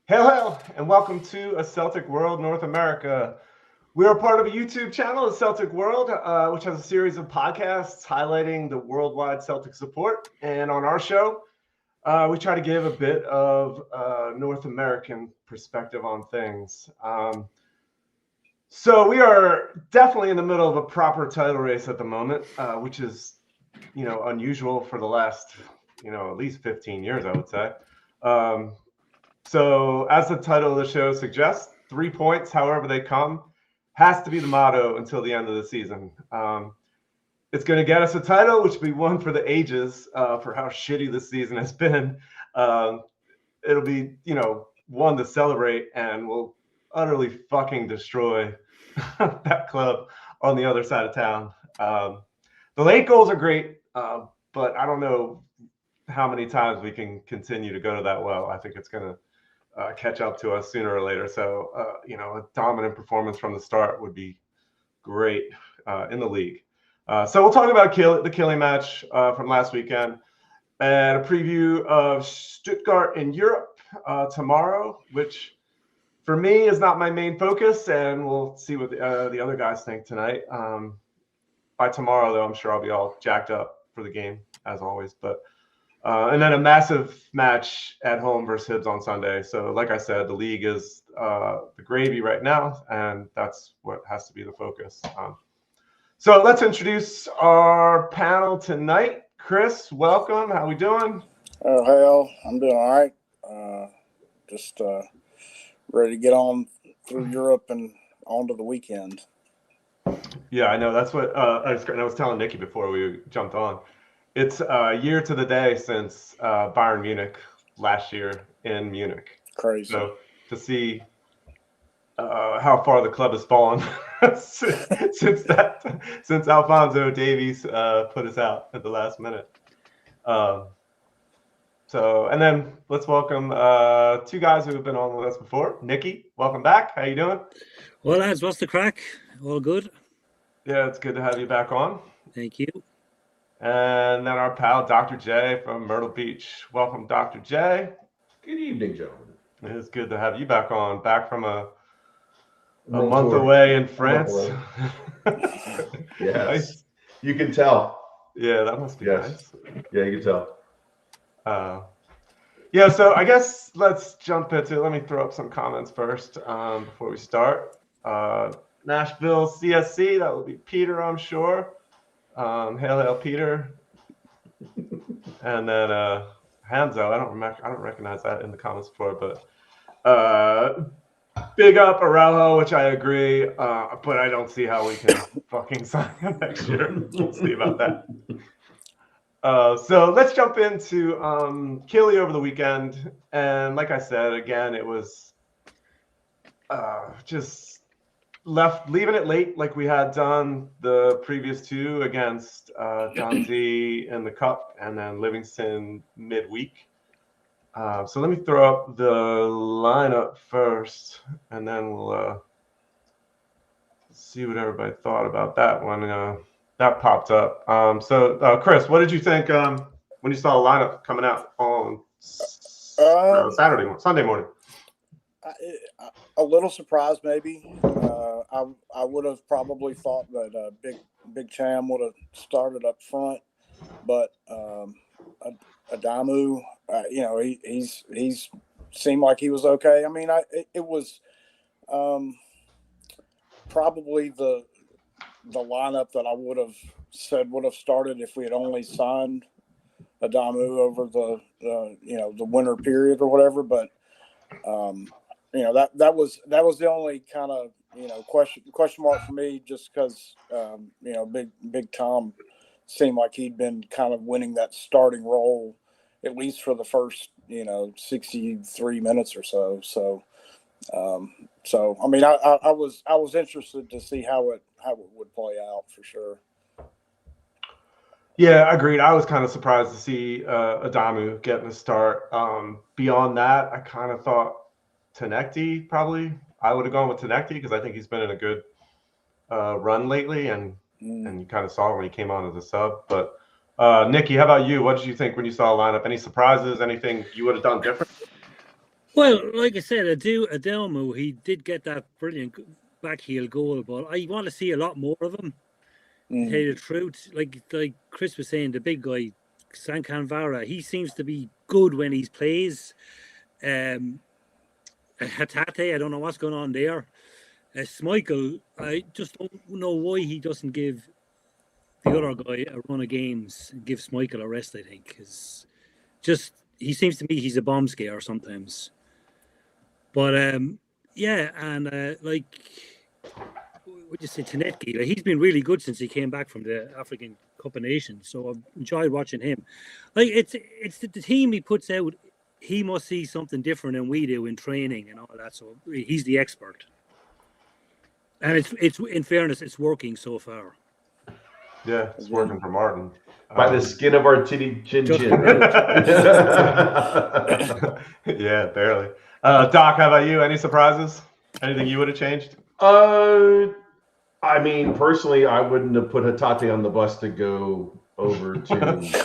Hail, hail, and welcome to A Celtic World North America. We are part of a YouTube channel, A Celtic World, which has a series of podcasts highlighting the worldwide Celtic support. And on our show, we try to give a bit of North American perspective on things. So we are definitely in the middle of a proper title race at the moment, which is, unusual for the last, at least 15 years, I would say. So as the title of the show suggests, 3 points, however they come, has to be the motto until the end of the season. It's going to get us a title, which will be one for the ages for how shitty this season has been. It'll be, one to celebrate, and we'll utterly fucking destroy that club on the other side of town. The late goals are great, but I don't know how many times we can continue to go to that well. I think it's going to catch up to us sooner or later. So, a dominant performance from the start would be great in the league. So we'll talk about the killing match from last weekend and a preview of Stuttgart in Europe tomorrow, which for me is not my main focus, and we'll see what the other guys think tonight. By tomorrow, though, I'm sure I'll be all jacked up for the game, as always. But and then a massive match at home versus Hibs on Sunday. So, like I said, the league is the gravy right now, and that's what has to be the focus. So let's introduce our panel tonight. Chris, welcome. How we doing? Oh, hell, I'm doing all right. Just ready to get on through Europe and on to the weekend. Yeah, I know. That's what I was telling Nicky before we jumped on. It's a year to the day since Bayern Munich last year in Munich. Crazy. So to see how far the club has fallen since Alphonso Davies put us out at the last minute. And then let's welcome two guys who have been on with us before. Nicky, welcome back. How you doing? Well, lads, what's the crack? All good? Yeah, it's good to have you back on. Thank you. And then our pal, Dr. J from Myrtle Beach. Welcome, Dr. J. Good evening, gentlemen. It's good to have you back on, back from a month away in France. Yes, Nice. You can tell. Yeah, that must be nice. Yeah, you can tell. So I guess let's jump into it. Let me throw up some comments first before we start. Nashville CSC, that will be Peter, I'm sure. Hail, hail, Peter. And then Hanzo, I don't recognize that in the comments before, but big up Araujo, which I agree, but I don't see how we can fucking sign him next year. We'll see about that. So let's jump into Killy over the weekend. And like I said, again, it was just leaving it late like we had done the previous two against Dundee in the Cup and then Livingston midweek. So let me throw up the lineup first, and then we'll see what everybody thought about that one. That popped up. So Chris, what did you think when you saw the lineup coming out on Sunday morning? A little surprised, maybe. I would have probably thought that Big Cham would have started up front, but Adamu, he's seemed like he was okay. I mean, it was probably the lineup that I would have said would have started if we had only signed Adamu over the winter period or whatever. But that was the only kind of question mark for me, just because Big Tom seemed like he'd been kind of winning that starting role at least for the first 63 minutes or so. So I mean, I was interested to see how it would play out for sure. Yeah, agreed. I was kind of surprised to see Adamu getting a start. Beyond that, I kind of thought Tenecti probably. I would have gone with Tenecti because I think he's been in a good run lately, and you kind of saw it when he came on as a sub. But Nicky, how about you? What did you think when you saw a lineup? Any surprises? Anything you would have done different? Well, like I said, Adelmo, he did get that brilliant back heel goal, but I want to see a lot more of him. To tell you the truth, like Chris was saying, the big guy, Sankanvara, he seems to be good when he plays. Hatate, I don't know what's going on there. Schmeichel, I just don't know why he doesn't give the other guy a run of games and give Schmeichel a rest, I think. Because just, he seems to me he's a bomb scare sometimes. But, yeah, and like, what you say, Tanetki, like, he's been really good since he came back from the African Cup of Nations. So I've enjoyed watching him. Like, it's the team he puts out. He must see something different than we do in training and all that. So he's the expert. And it's in fairness, it's working so far. Yeah, it's working for Martin. By the skin of our titty chin Just chin. Yeah, barely. Doc, how about you? Any surprises? Anything you would have changed? I mean, personally, I wouldn't have put Hatate on the bus to go over to.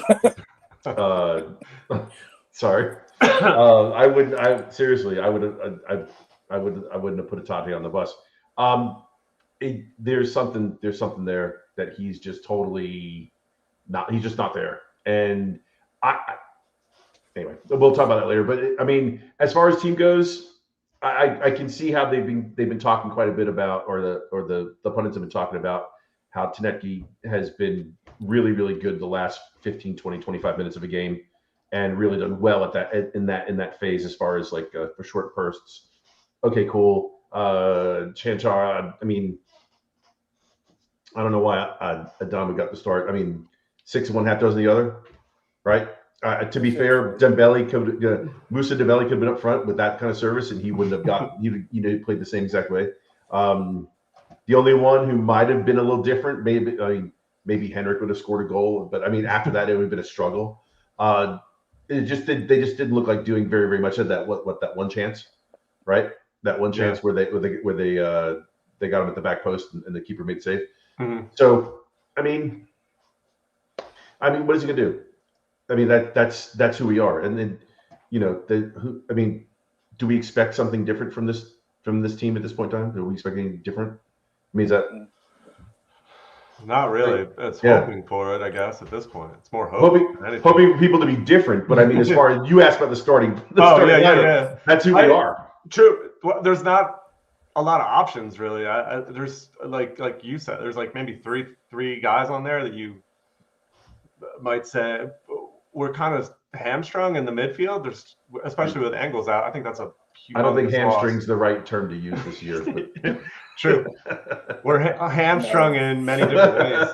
Sorry, I wouldn't. Seriously, I would have. I wouldn't have put Hatate on the bus. There's something there that he's just totally not. He's just not there. And anyway, we'll talk about that later. But I mean, as far as team goes. I can see how they've been talking quite a bit about, or the pundits have been talking about how Tanetki has been really, really good the last 15, 20, 25 minutes of a game, and really done well at in that phase as far as like for short bursts. Okay, cool. Chanchara, I mean, I don't know why Adamu got the start. I mean, 6 of one, half dozen the other, right? To be fair, Musa Dembele could have been up front with that kind of service, and he wouldn't have got he played the same exact way. The only one who might have been a little different, maybe Henrik would have scored a goal, but I mean after that it would have been a struggle. They just didn't look like doing very, very much of that. What that one chance, right? That one chance where they got him at the back post and the keeper made save. Mm-hmm. So I mean, what is he gonna do? I mean that's who we are, and then do we expect something different from this team at this point in time? Do we expect anything different? I mean, is that not really? It's hoping for it, I guess. At this point, it's more hoping people to be different. But I mean, as far as you asked about the starting lineup, that's who we are. True. Well, there's not a lot of options really. There's like you said, there's like maybe three guys on there that you might say we're kind of hamstrung in the midfield. There's, especially with Engels out, I think that's a huge. I don't think hamstring's the right term to use this year. But. True. We're hamstrung in many different ways.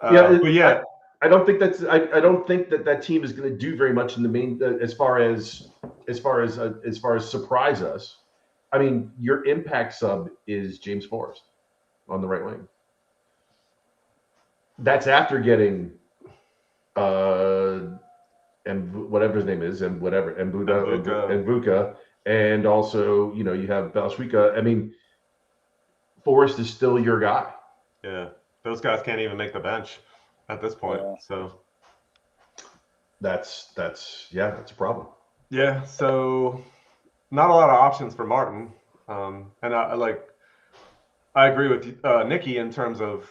But yeah, I don't think I don't think that team is going to do very much in the main as far as surprise us. I mean, your impact sub is James Forrest on the right wing. That's after getting and whatever his name is, and Mbuka, and also you have Balashwika. I mean, Forrest is still your guy. Yeah, those guys can't even make the bench at this point. Yeah. So that's a problem. Yeah, so not a lot of options for Martin, and I agree with Nicky in terms of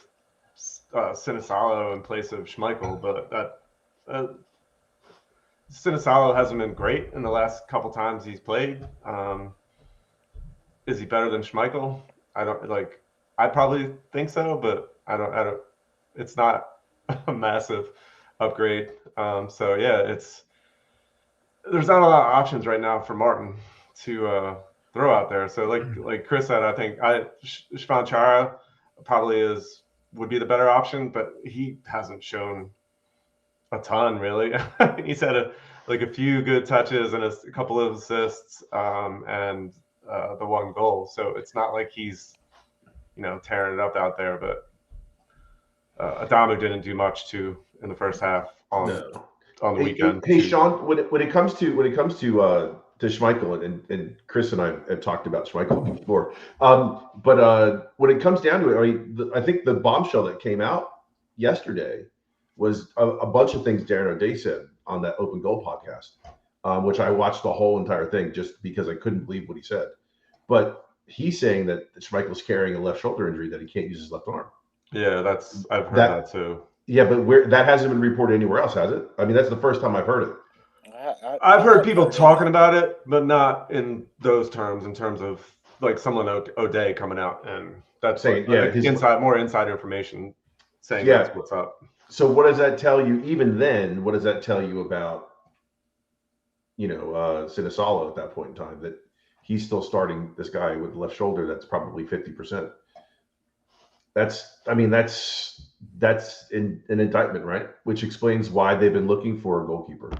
Sinisalo in place of Schmeichel, but that Sinisalo hasn't been great in the last couple times he's played. Is he better than Schmeichel? I probably think so, but I don't. It's not a massive upgrade. So yeah, there's not a lot of options right now for Martin to throw out there. So like Chris said, I think Shvan Chara probably would be the better option, but he hasn't shown a ton really. He's had a few good touches and a couple of assists and the one goal. So it's not like he's tearing it up out there. But Adamu didn't do much in the first half on the weekend. Hey Sean, when it comes to Schmeichel, and Chris and I have talked about Schmeichel before, but when it comes down to it, I think the bombshell that came out yesterday was a bunch of things Darren O'Day said on that Open Goal podcast. which I watched the whole entire thing just because I couldn't believe what he said. But he's saying that Schmeichel's carrying a left shoulder injury, that he can't use his left arm. Yeah, I've heard that too. Yeah, but that hasn't been reported anywhere else, has it? I mean, that's the first time I've heard it. I've heard people talking about it, but not in those terms. In terms of like someone O'Day coming out and that's Saying, more inside information saying that's what's up. So what does that tell you? Even then, what does that tell you about Sinisalo at that point in time, that he's still starting this guy with the left shoulder that's probably 50%? That's an indictment, right? Which explains why they've been looking for a goalkeeper.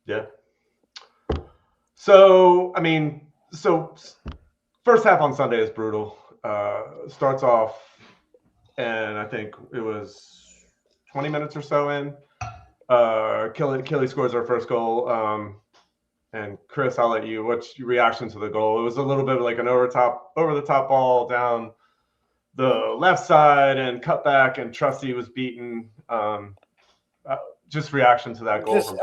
Yeah. So first half on Sunday is brutal. Starts off, and I think it was 20 minutes or so in. Kelly scores our first goal. And Chris, I'll let you. What's your reaction to the goal? It was a little bit like an over the top ball down the left side and cut back, and Trusty was beaten. Just reaction to that goal. Just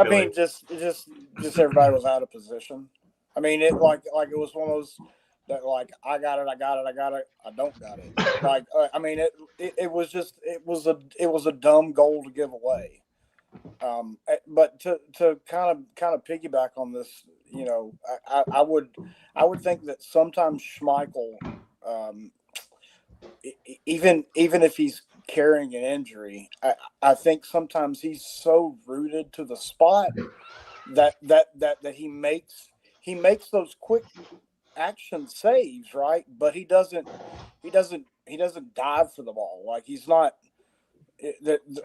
everybody was out of position. I mean, it like it was one of those that like I got it, I don't got it. Like it was a dumb goal to give away. But to kind of piggyback on this, I would think that sometimes Schmeichel, even if he's carrying an injury, I think sometimes he's so rooted to the spot that he makes those quick action saves, right? But he doesn't dive for the ball. Like he's not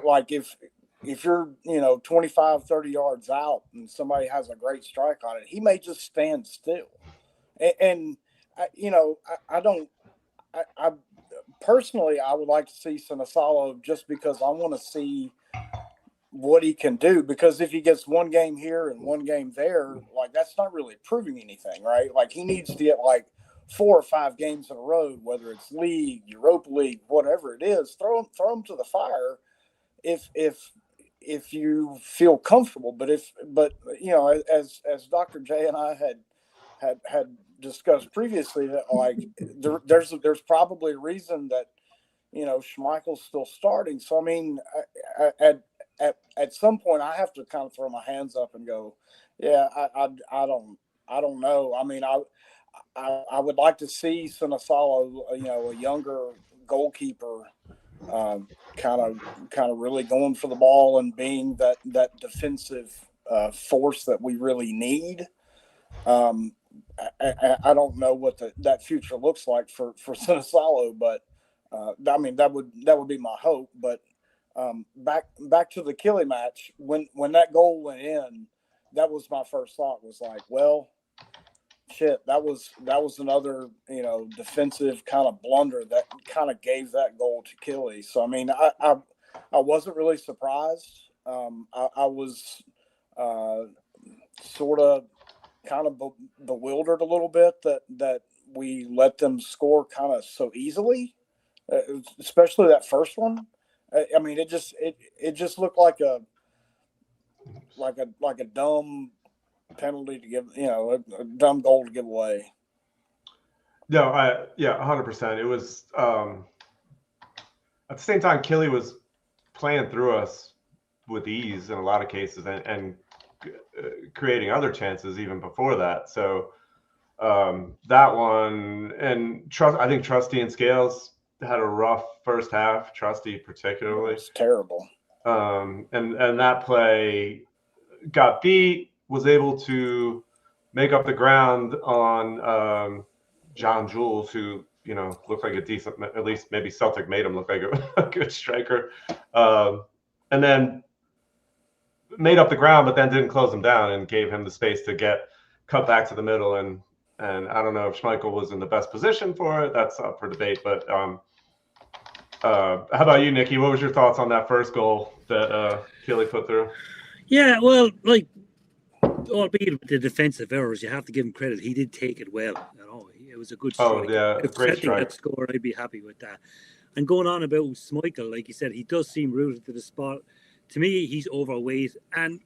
like if you're 25, 30 yards out and somebody has a great strike on it, he may just stand still. And I personally, I would like to see Sinisalo just because I want to see what he can do. Because if he gets one game here and one game there, like that's not really proving anything, right? Like he needs to get like 4 or 5 games in a row, whether it's league, Europa League, whatever it is. Throw him to the fire if you feel comfortable. But as Dr. J and I had discussed previously, that like there's probably a reason that Schmeichel's still starting. So I mean, at some point I have to kind of throw my hands up and go, yeah, I don't know. I mean, I would like to see Sinisalo, a younger goalkeeper, kind of really going for the ball and being that defensive force that we really need. I don't know what that future looks like for Sinisalo, but I mean that would be my hope. But back to the Kelly match, when that goal went in, that was my first thought, was like, well, shit, that was another defensive kind of blunder that kind of gave that goal to Kelly. So I mean, I wasn't really surprised. I was sort of kind of bewildered a little bit that we let them score kind of so easily, especially that first one. I mean, it just looked like a dumb penalty to give, a dumb goal to give away. No, 100%. It was at the same time, Kelly was playing through us with ease in a lot of cases and creating other chances even before that. So that one, and I think Trusty and Scales had a rough first half. Trusty particularly. It's terrible. And that play got beat, was able to make up the ground on John Jules, who looked like a decent, at least maybe Celtic made him look like a good striker, and then made up the ground, but then didn't close him down and gave him the space to get cut back to the middle. And I don't know if Schmeichel was in the best position for it. That's up for debate. But how about you, Nicky? What was your thoughts on that first goal that Kelly put through? Yeah, well, like, albeit with the defensive errors, you have to give him credit. He did take it well. It was a good strike. Oh, yeah, if great strike. Had scored, I'd be happy with that. And going on about Schmeichel, like you said, he does seem rooted to the spot. To me, he's overweight. And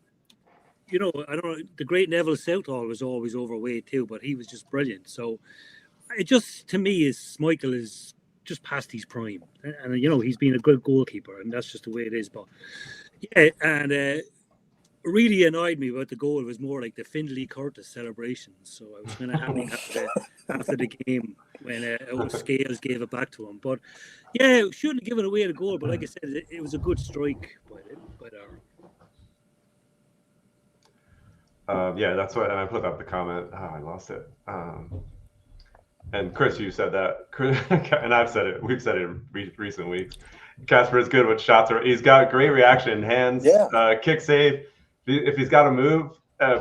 you know, I don't know. The great Neville Southall was always overweight too, but he was just brilliant. So it just, to me, is Michael is just past his prime, and you know he's been a good goalkeeper, and that's just the way it is. But yeah, and really annoyed me about the goal was more like the Findlay Curtis celebration. So I was kind of happy after the game when Scales gave it back to him. But yeah, shouldn't have given away the goal. But like I said, it was a good strike by Darren. Yeah, that's why I put up the comment. Oh, I lost it. And Chris, you said that, and I've said it. We've said it in recent weeks. Casper is good with shots. He's got great reaction, hands, kick save. If he's got to move,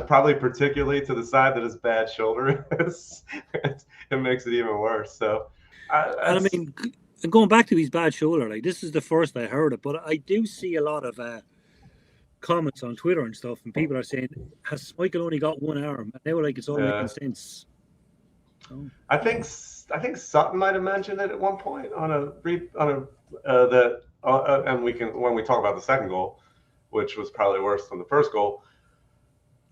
probably particularly to the side that his bad shoulder is, it makes it even worse. So, I mean, going back to his bad shoulder, like this is the first I heard it, but I do see a lot of comments on Twitter and stuff, and people are saying, "Has Michael only got one arm?" And they were like, "It's all making sense." So. I think Sutton might have mentioned it at one point and we can, when we talk about the second goal, which was probably worse than the first goal,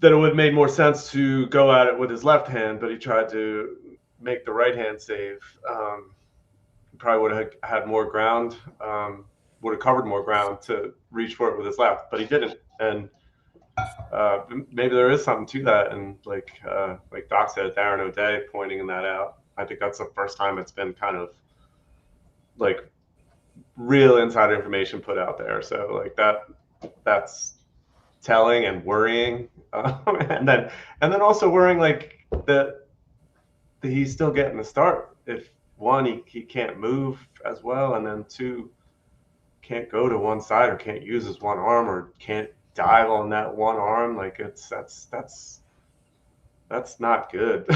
that it would have made more sense to go at it with his left hand, but he tried to make the right hand save. He probably would have had more ground, would have covered more ground to reach for it with his left, but he didn't. And maybe there is something to that. And like Doc said, Darren O'Day pointing that out. I think that's the first time it's been kind of like real insider information put out there. So like that's telling and worrying, and then also worrying like that he's still getting the start. If one, he can't move as well, and then two, can't go to one side or can't use his one arm or can't dive on that one arm. Like that's not good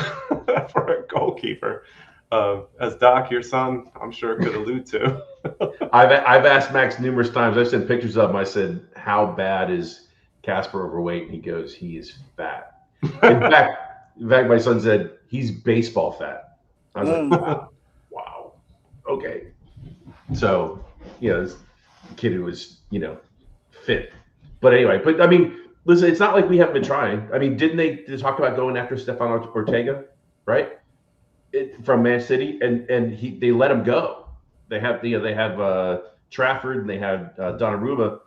for a goalkeeper. As Doc, your son, I'm sure could allude to. I've asked Max numerous times. I've sent pictures of him. I said, "How bad is Casper overweight?" And he goes, "He is fat." In fact, my son said he's baseball fat. I was like, wow, okay. So, this kid who was, fit. But anyway, I mean, listen, it's not like we haven't been trying. I mean, didn't they talk about going after Stefan Ortega, right? From Man City, and they let him go. They have Trafford and they have Donnarumma,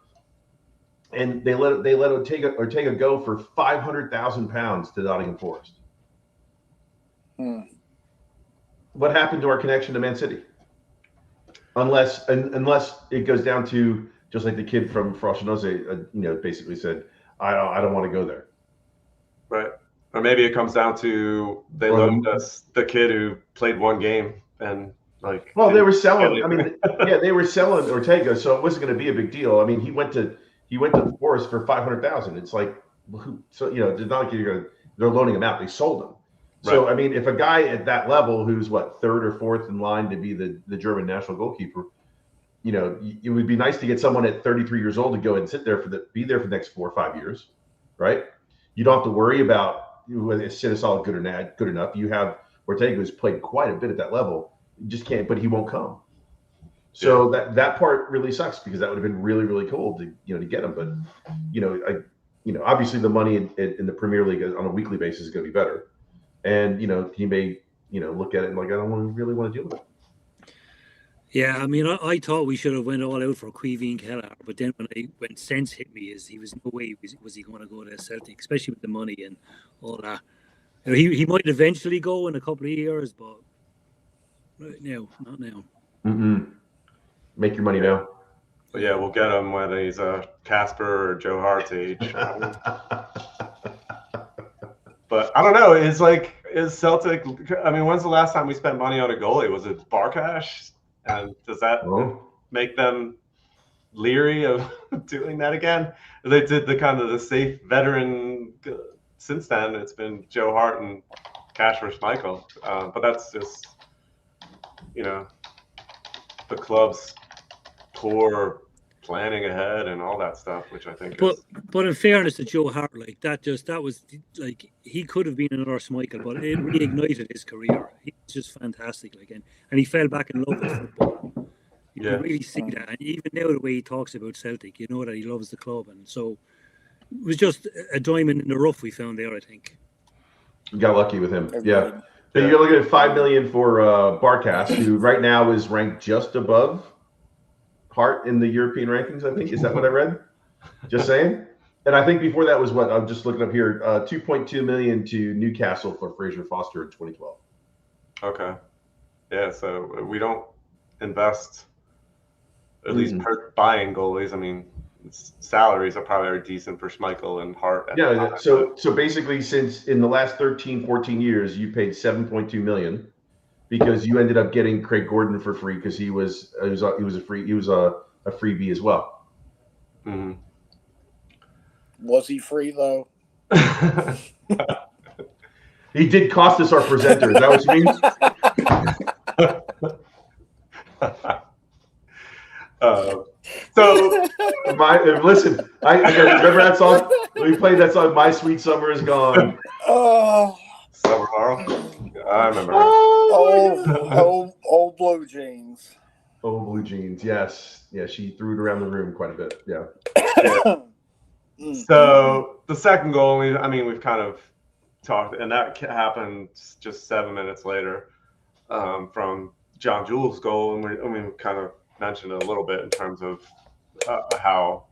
and they let Ortega go for £500,000 to Nottingham Forest. What happened to our connection to Man City? Unless it goes down to just like the kid from Frosinone, basically said, I don't want to go there. Right. Or maybe it comes down to they loaned us the kid who played one game and like. Well, they were selling. I mean, they were selling Ortega, so it wasn't going to be a big deal. I mean, he went to Forest for $500,000. It's like, so it's not like they're loaning him out. They sold him. Right. So I mean, if a guy at that level who's third or fourth in line to be the German national goalkeeper, it would be nice to get someone at 33 years old to go and be there for the next 4 or 5 years, right? You don't have to worry about whether it's solid good or not good enough. You have Ortega who's played quite a bit at that level. You just can't, but he won't come. So that part really sucks because that would have been really, really cool to get him. But obviously the money in the Premier League on a weekly basis is going to be better. And he may look at it and like, I don't really want to deal with it. Yeah, I mean, I thought we should have went all out for Queeveen Kelleher, but then when sense hit me, he was no way was he going to go to Celtic, especially with the money and all that. He might eventually go in a couple of years, but right now, not now. Make your money now. But yeah, we'll get him when he's Casper or Joe Hart's age. But I don't know. Is Celtic? I mean, when's the last time we spent money on a goalie? Was it Barkash? And does that make them leery of doing that again? They did the safe veteran. Since then, it's been Joe Hart and Casper Schmeichel. But that's just, the club's poor planning ahead and all that stuff, which I think. But in fairness to Joe Hart, that was he could have been another Schmeichel, but it reignited his career. He was just fantastic, and he fell back in love with football. You can really see that, and even now the way he talks about Celtic, that he loves the club, and so It was just a diamond in the rough we found there, I think. We got lucky with him. Agreed. Yeah. So you're looking at $5 million for Barkas, who right now is ranked just above Hart in the European rankings, I think. Is that what I read? Just saying. And I think before that was what I'm just looking up here, $2.2 million to Newcastle for Fraser Foster in 2012. Okay. Yeah, so we don't invest, at least per buying goalies. I mean, salaries are probably very decent for Schmeichel and Hart. Yeah, so basically since in the last 13, 14 years, you paid $7.2 million because you ended up getting Craig Gordon for free because he was a freebie as well. Mm-hmm. Was he free though? He did cost us our presenter. Is that what you mean? Listen, I remember that song. We played that song. My Sweet Summer Is Gone. Oh, Summer Laurel. I remember. Old blue jeans. Oh, blue jeans. Yes, yeah. She threw it around the room quite a bit. Yeah. So the second goal, we've kind of talked, and that happened just 7 minutes later from John Jules' goal, and we kind of mentioned it a little bit in terms of how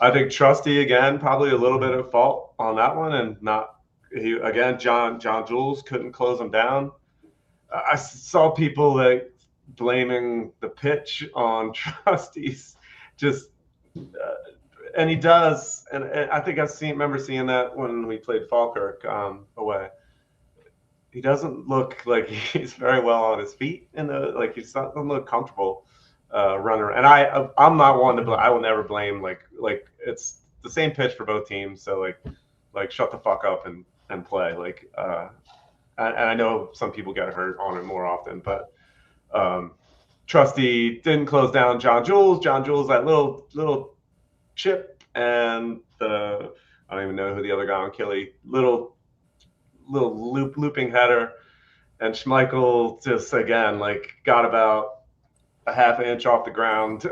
I think Trusty again probably a little bit at fault on that one, and John Jules couldn't close him down. I saw people like blaming the pitch on Trusty's just. And he does, and I think remember seeing that when we played Falkirk away. He doesn't look like he's very well on his feet, he doesn't look comfortable runner. And I'm not one to blame. I will never blame like it's the same pitch for both teams. So like shut the fuck up and play. And I know some people get hurt on it more often, but Trusty didn't close down John Jules. John Jules, that little chip, and I don't even know who the other guy on Killy, little looping header, and Schmeichel just again got about a half inch off the ground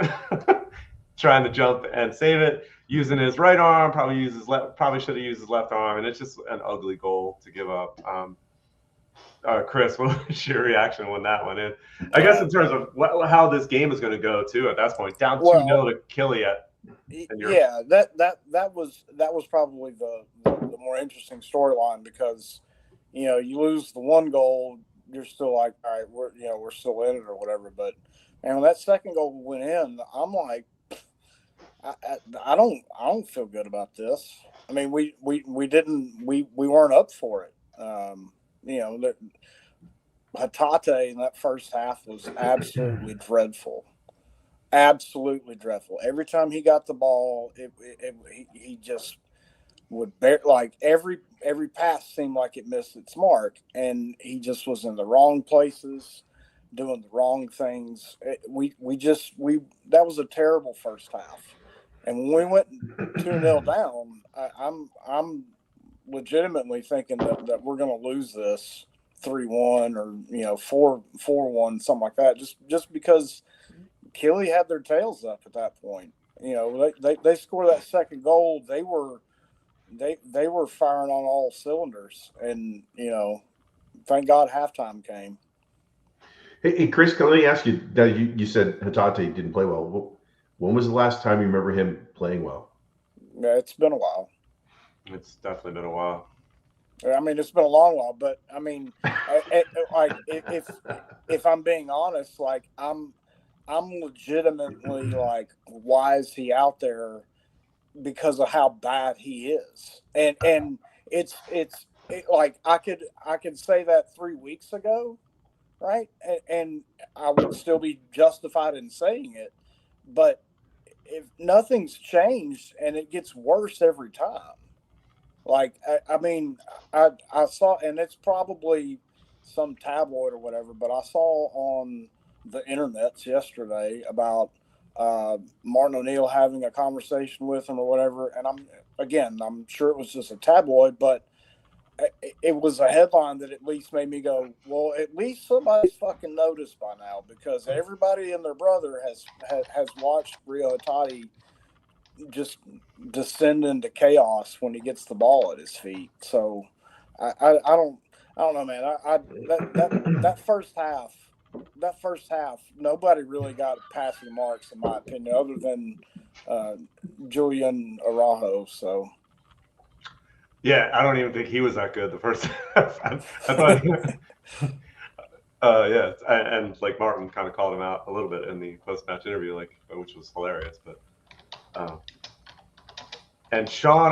trying to jump and save it using his right arm, probably should have used his left arm, and it's just an ugly goal to give up. Chris, what was your reaction when that went in? I guess in terms of how this game is going to go too at that point, down 2-0 to Killy Yeah, that was probably the more interesting storyline because you lose the one goal, you're still like, all right, we're still in it or whatever. But when that second goal went in, I'm like, I don't feel good about this. I mean, we weren't up for it. Hatate in that first half was absolutely dreadful. Absolutely dreadful. Every time he got the ball, he just would every pass seemed like it missed its mark, and he just was in the wrong places, doing the wrong things. That was a terrible first half, and when we went 2-0 down, I'm legitimately thinking that we're going to lose this 3-1 or 4-1, something like that, just because Killy had their tails up at that point. They scored that second goal. They were firing on all cylinders, and thank God halftime came. Hey Chris, let me ask you. That you said Hatate didn't play well. When was the last time you remember him playing well? Yeah, it's been a while. It's definitely been a while. I mean, it's been a long while, but I mean, if I'm being honest, I'm legitimately why is he out there? Because of how bad he is, and it's I could say that 3 weeks ago, right? And I would still be justified in saying it, but if nothing's changed and it gets worse every time, I saw, and it's probably some tabloid or whatever, but I saw on the internets yesterday about Martin O'Neill having a conversation with him or whatever. And I'm sure it was just a tabloid, but it was a headline that at least made me go, well, at least somebody's fucking noticed by now, because everybody and their brother has watched Rio Hatate just descend into chaos when he gets the ball at his feet. So I don't know, man. That first half, nobody really got passing marks, in my opinion, other than Julian Araujo. So Yeah, I don't even think he was that good the first half. I thought, yeah, and like Martin kind of called him out a little bit in the post-match interview, like, which was hilarious. But and Sean,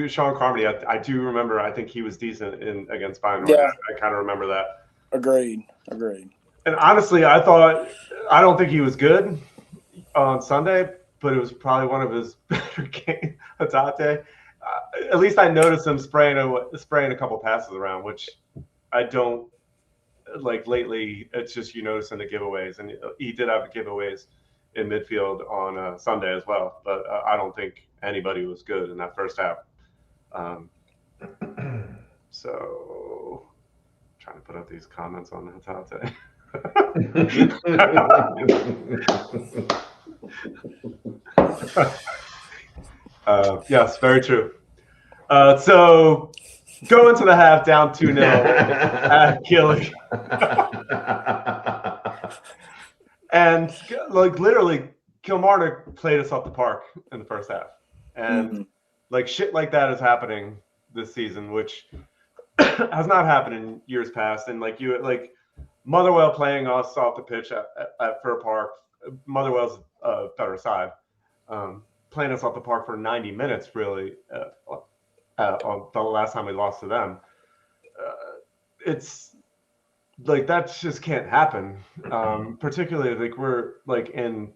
Sean Carmody, I do remember. I think he was decent against Feyenoord. Yeah. I kind of remember that. Agreed. And honestly, I don't think he was good on Sunday, but it was probably one of his better games. Hatate. At least I noticed him spraying a couple passes around, which I don't like lately. It's just you noticing the giveaways, and he did have giveaways in midfield on Sunday as well. But I don't think anybody was good in that first half. So trying to put up these comments on Hatate. Yes, very true. So go into the half down 2-0 at Killy. And like literally Kilmarnock played us off the park in the first half. And like shit like that is happening this season, which has not happened in years past. And like Motherwell playing us off the pitch at Fir Park. Motherwell's a better side. Playing us off the park for 90 minutes, really, the last time we lost to them. It's like that just can't happen. Particularly like we're in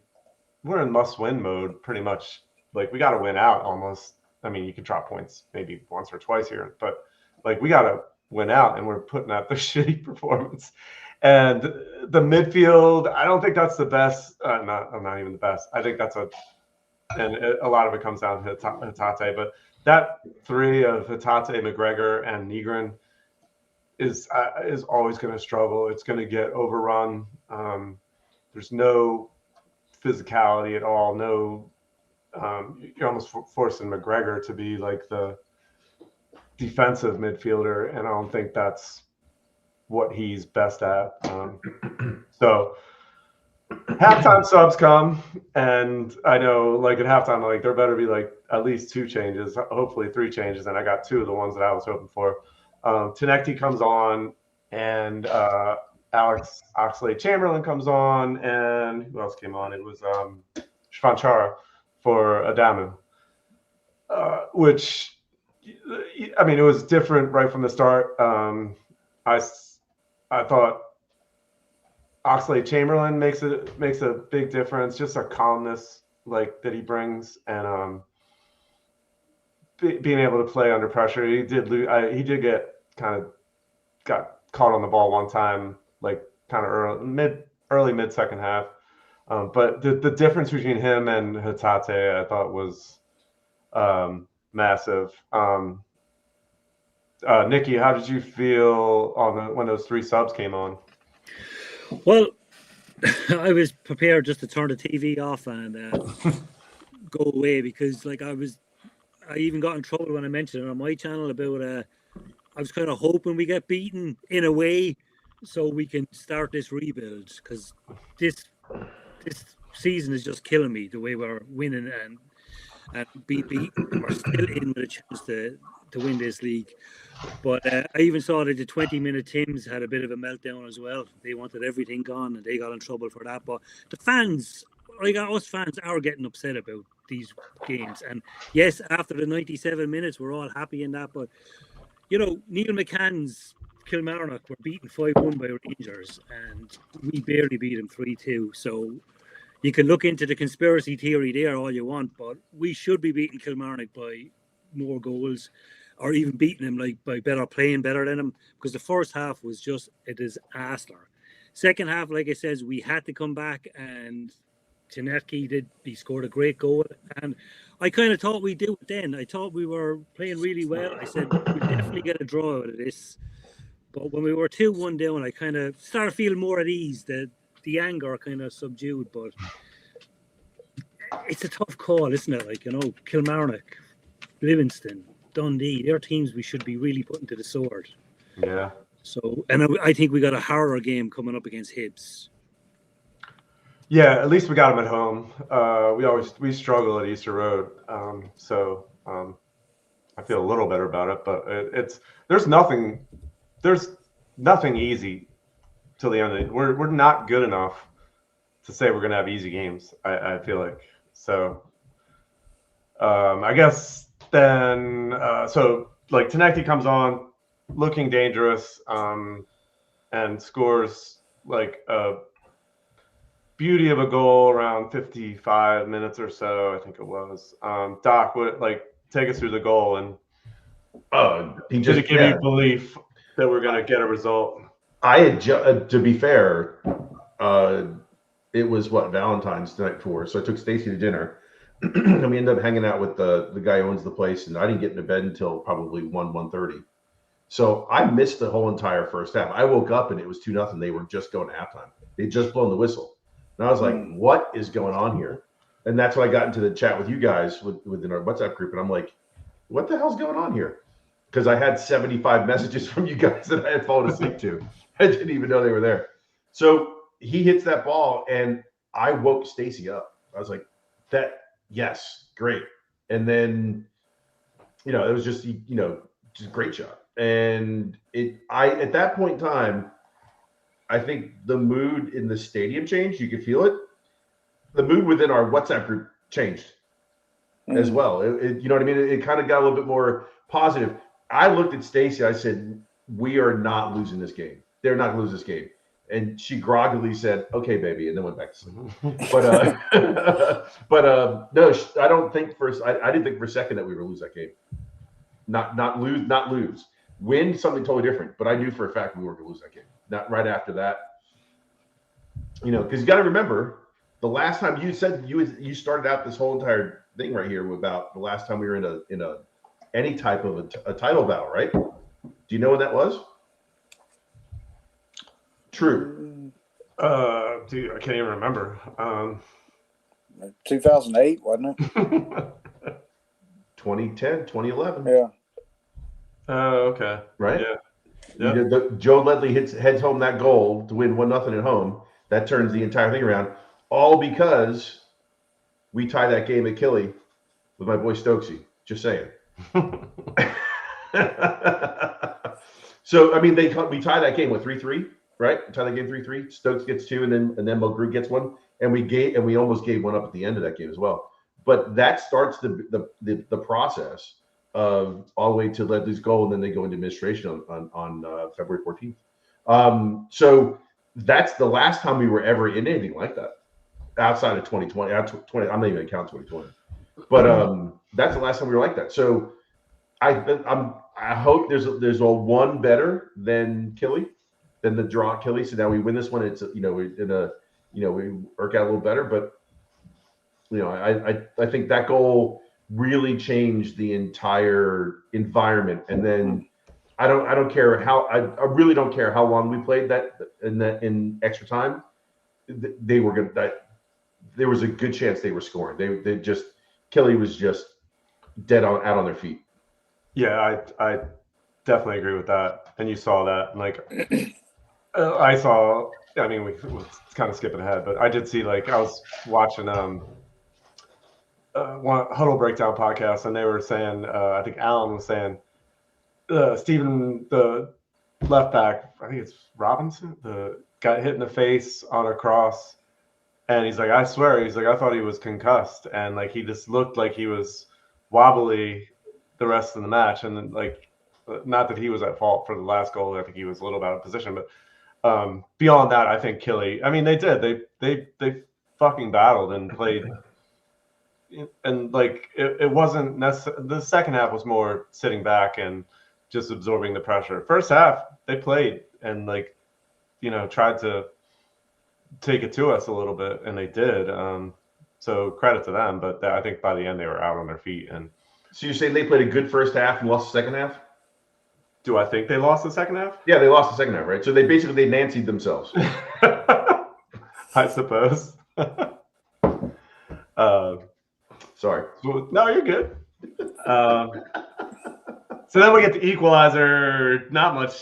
must-win mode pretty much. Like we got to win out almost. I mean, you can drop points maybe once or twice here, but like we got to win out, and we're putting out the shitty performance. And the midfield, I don't think that's the best. Not even the best. I think that's a lot of it comes down to Hatate. But that three of Hatate, McGregor, and Nygren is always going to struggle. It's going to get overrun. There's no physicality at all. No, you're almost forcing McGregor to be like the defensive midfielder, and I don't think that's what he's best at. So halftime subs come, and I know like at halftime, like there better be like at least 2 changes, hopefully 3 changes, and I got 2 of the ones that I was hoping for. Tenecti comes on, and Alex Oxlade-Chamberlain comes on, and who else came on? It was Shvanchara for Adamu, which, I mean, it was different right from the start. I thought Oxlade-Chamberlain makes a big difference, just a calmness like that he brings, and being able to play under pressure. He did got caught on the ball one time, like kind of early mid second half. But the difference between him and Hatate, I thought was massive. Nicky, how did you feel when those 3 subs came on? Well, I was prepared just to turn the TV off and go away, because like I even got in trouble when I mentioned it on my channel about I was kind of hoping we get beaten in a way so we can start this rebuild, because this season is just killing me the way we're winning and be beaten. We're still in with a chance to win this league. But I even saw that the 20-minute Tims had a bit of a meltdown as well. They wanted everything gone, and they got in trouble for that. But the fans, like us fans, are getting upset about these games. And yes, after the 97 minutes, we're all happy in that. But, you know, Neil McCann's Kilmarnock were beaten 5-1 by Rangers, and we barely beat them 3-2. So you can look into the conspiracy theory there all you want, but we should be beating Kilmarnock by more goals, or even beating them like by playing better than them, because the first half was just a disaster. Second half, like I said, we had to come back, and Tenecti he scored a great goal, and I kind of thought we'd do it then. I thought we were playing really well. I said we'll definitely get a draw out of this. But when we were 2-1 down, I kind of started feeling more at ease. The anger kind of subdued, but it's a tough call, isn't it? Like, Kilmarnock, Livingston, Dundee, they're teams we should be really putting to the sword. Yeah. So, and I think we got a horror game coming up against Hibs. Yeah, at least we got them at home. We struggle at Easter Road, so I feel a little better about it. But there's nothing easy till the end of it. We're not good enough to say we're gonna have easy games. I feel like so. I guess then so like Tanecki comes on, looking dangerous, and scores like a beauty of a goal around 55 minutes or so, I think it was. Doc, would take us through the goal, and he just give you belief that we're going to get a result? I had to be fair, it was Valentine's night before, so I took Stacy to dinner, and we ended up hanging out with the guy who owns the place, and I didn't get into bed until probably 1:30. So I missed the whole entire first half. I woke up and it was 2-0. They were just going to halftime. They'd just blown the whistle. And I was like, what is going on here? And that's when I got into the chat with you guys within our WhatsApp group. And I'm like, what the hell's going on here? Because I had 75 messages from you guys that I had fallen asleep to. I didn't even know they were there. So he hits that ball and I woke Stacy up. I was like, yes, great. And then, it was just a great shot. And at that point in time, I think the mood in the stadium changed. You could feel it. The mood within our WhatsApp group changed as well. You know what I mean? It kind of got a little bit more positive. I looked at Stacy. I said, we are not losing this game. They're not going to lose this game. And she groggily said, okay, baby, and then went back to sleep. But no, I don't think I didn't think for a second that we were going to lose that game. Not lose. Win, something totally different. But I knew for a fact we weren't going to lose that game. Not right after that. Because you got to remember, the last time you said you started out this whole entire thing right here about the last time we were in a any type of a title battle, right? Do you know when that was? True. Dude, I can't even remember. 2008, wasn't it? 2010, 2011. Yeah. Oh, okay. Right? Yeah. Joe Ledley heads home that goal to win 1-0 at home. That turns the entire thing around. All because we tie that game at Killy with my boy Stokesy. Just saying. So, I mean, we tie that game with 3-3, right? We tie that game 3-3. Stokes gets 2, and then Mulgrew gets 1. And we almost gave one up at the end of that game as well. But that starts the process of all the way to Ledley's goal, and then they go into administration on February 14th. So that's the last time we were ever in anything like that outside of 2020. I'm not even counting 2020, but that's the last time we were like that. So I hope there's a one better than Killy, than the draw at Killy. So now we win this one. It's we work out a little better, but I think that goal really changed the entire environment. And then I don't care how I really don't care how long we played that in extra time. They were good. There was a good chance they were scoring. They just Kelly was just dead out on their feet. Yeah, I definitely agree with that. And you saw that. Like I saw. I mean, we're kind of skipping ahead, but I did see. Like I was watching one Huddle Breakdown podcast, and they were saying, I think Alan was saying, Stephen, the left back, I think it's Robinson, got hit in the face on a cross, and he's like, I swear, he's like, I thought he was concussed, and like he just looked like he was wobbly the rest of the match, and then, like, not that he was at fault for the last goal. I think he was a little out of position, but beyond that, I think Killy. I mean, they fucking battled and played. And like it wasn't necessarily, the second half was more sitting back and just absorbing the pressure. First half they played and tried to take it to us a little bit, and they did. So credit to them, but I think by the end they were out on their feet. And so you're saying they played a good first half and lost the second half? Do I think they lost the second half? Yeah, they lost the second half, right? So they Nancy'd themselves. I suppose. Sorry. No, you're good. So then we get the equalizer, not much,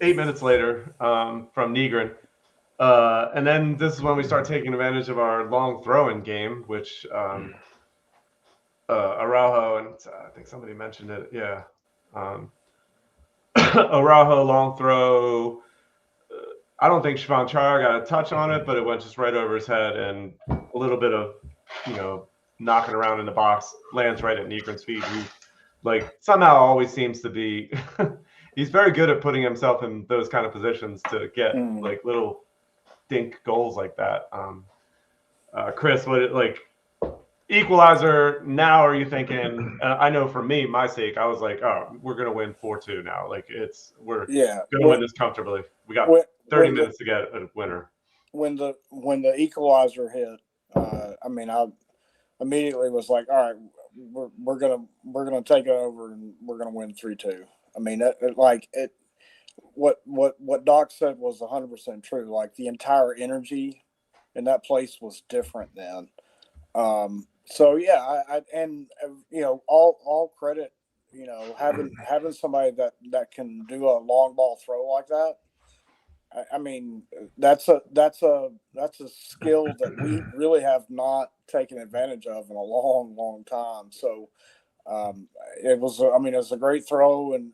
8 minutes later, from Nygren. And then this is when we start taking advantage of our long throw-in game, which Araujo, and I think somebody mentioned it, yeah. Araujo long throw. I don't think Siobhan Chara got a touch on it, but it went just right over his head, and a little bit of, knocking around in the box lands right at Nygren's feet, who, somehow always seems to be he's very good at putting himself in those kind of positions to get little dink goals like that. Chris, equalizer, now are you thinking, I know for me, my sake, I was like, oh, we're going to win 4-2 now. We're going to win this comfortably. We got 30 minutes to get a winner. When the equalizer hit, I immediately was like, all right, we're gonna take it over and we're gonna win 3-2. I mean, what Doc said was 100% true. Like, the entire energy in that place was different then. So yeah, all credit, having somebody that can do a long ball throw like that. I mean, that's a skill that we really have not taken advantage of in a long, long time. So it was a great throw, and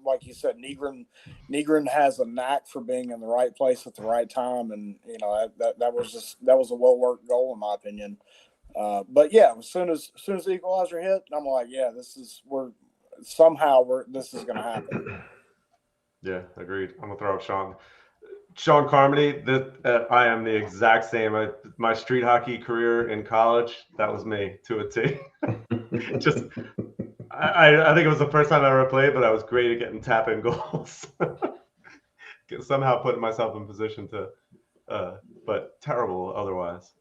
like you said, Nygren has a knack for being in the right place at the right time, and that was a well worked goal in my opinion. But yeah, as soon as the equalizer hit, I'm like, yeah, this is going to happen. Yeah, agreed. I'm gonna throw up Sean Carmody. I am the exact same. My street hockey career in college, that was me to a T. Just, I think it was the first time I ever played, but I was great at getting tap-in goals. Somehow putting myself in position to, but terrible otherwise.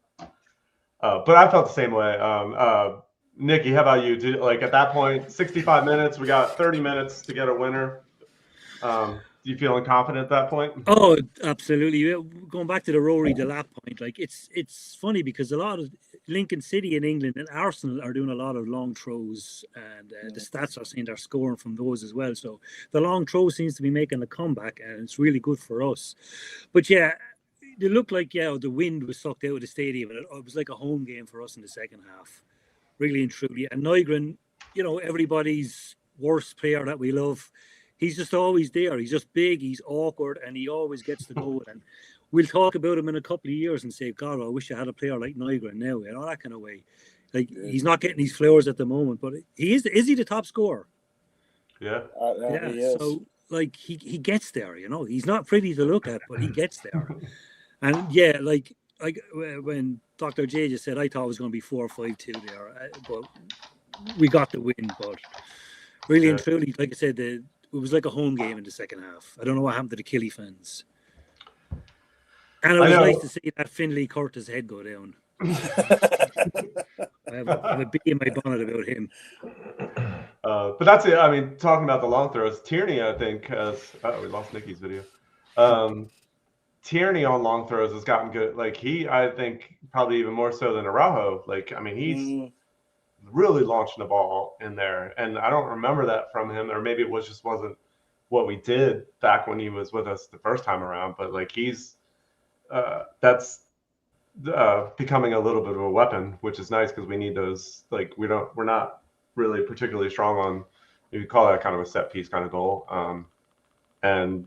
But I felt the same way. Nicky, how about you? At that point, 65 minutes, we got 30 minutes to get a winner. Do you feeling confident at that point? Oh, absolutely. Going back to the Rory Delap point, it's funny because a lot of Lincoln City in England and Arsenal are doing a lot of long throws, and the stats are saying they're scoring from those as well. So the long throw seems to be making a comeback, and it's really good for us. But yeah, it looked like the wind was sucked out of the stadium, and it was like a home game for us in the second half, really and truly. And Nygren, everybody's worst player that we love. He's just always there. He's just big. He's awkward, and he always gets the goal. And we'll talk about him in a couple of years and say, God, I wish I had a player like Nygren now, that kind of way. He's not getting these flowers at the moment, but he is. Is he the top scorer? Yeah. Yeah. He is. So he gets there. He's not pretty to look at, but he gets there. And yeah, when Dr. J just said, I thought it was going to be 4-5-2 there, but we got the win. But really and truly, like I said, it was like a home game in the second half. I don't know what happened to the Killie fans. And it was nice to see that Finlay Curtis head go down. I have a bee in my bonnet about him. But that's it. I mean, talking about the long throws, Tierney, I think, has... we lost Nicky's video. Tierney on long throws has gotten good. I think, probably even more so than Araujo. He's really launching the ball in there, and I don't remember that from him, or maybe it wasn't what we did back when he was with us the first time around. But he's that's becoming a little bit of a weapon, which is nice because we need those. We're not really particularly strong on, you could call that kind of a set piece kind of goal, and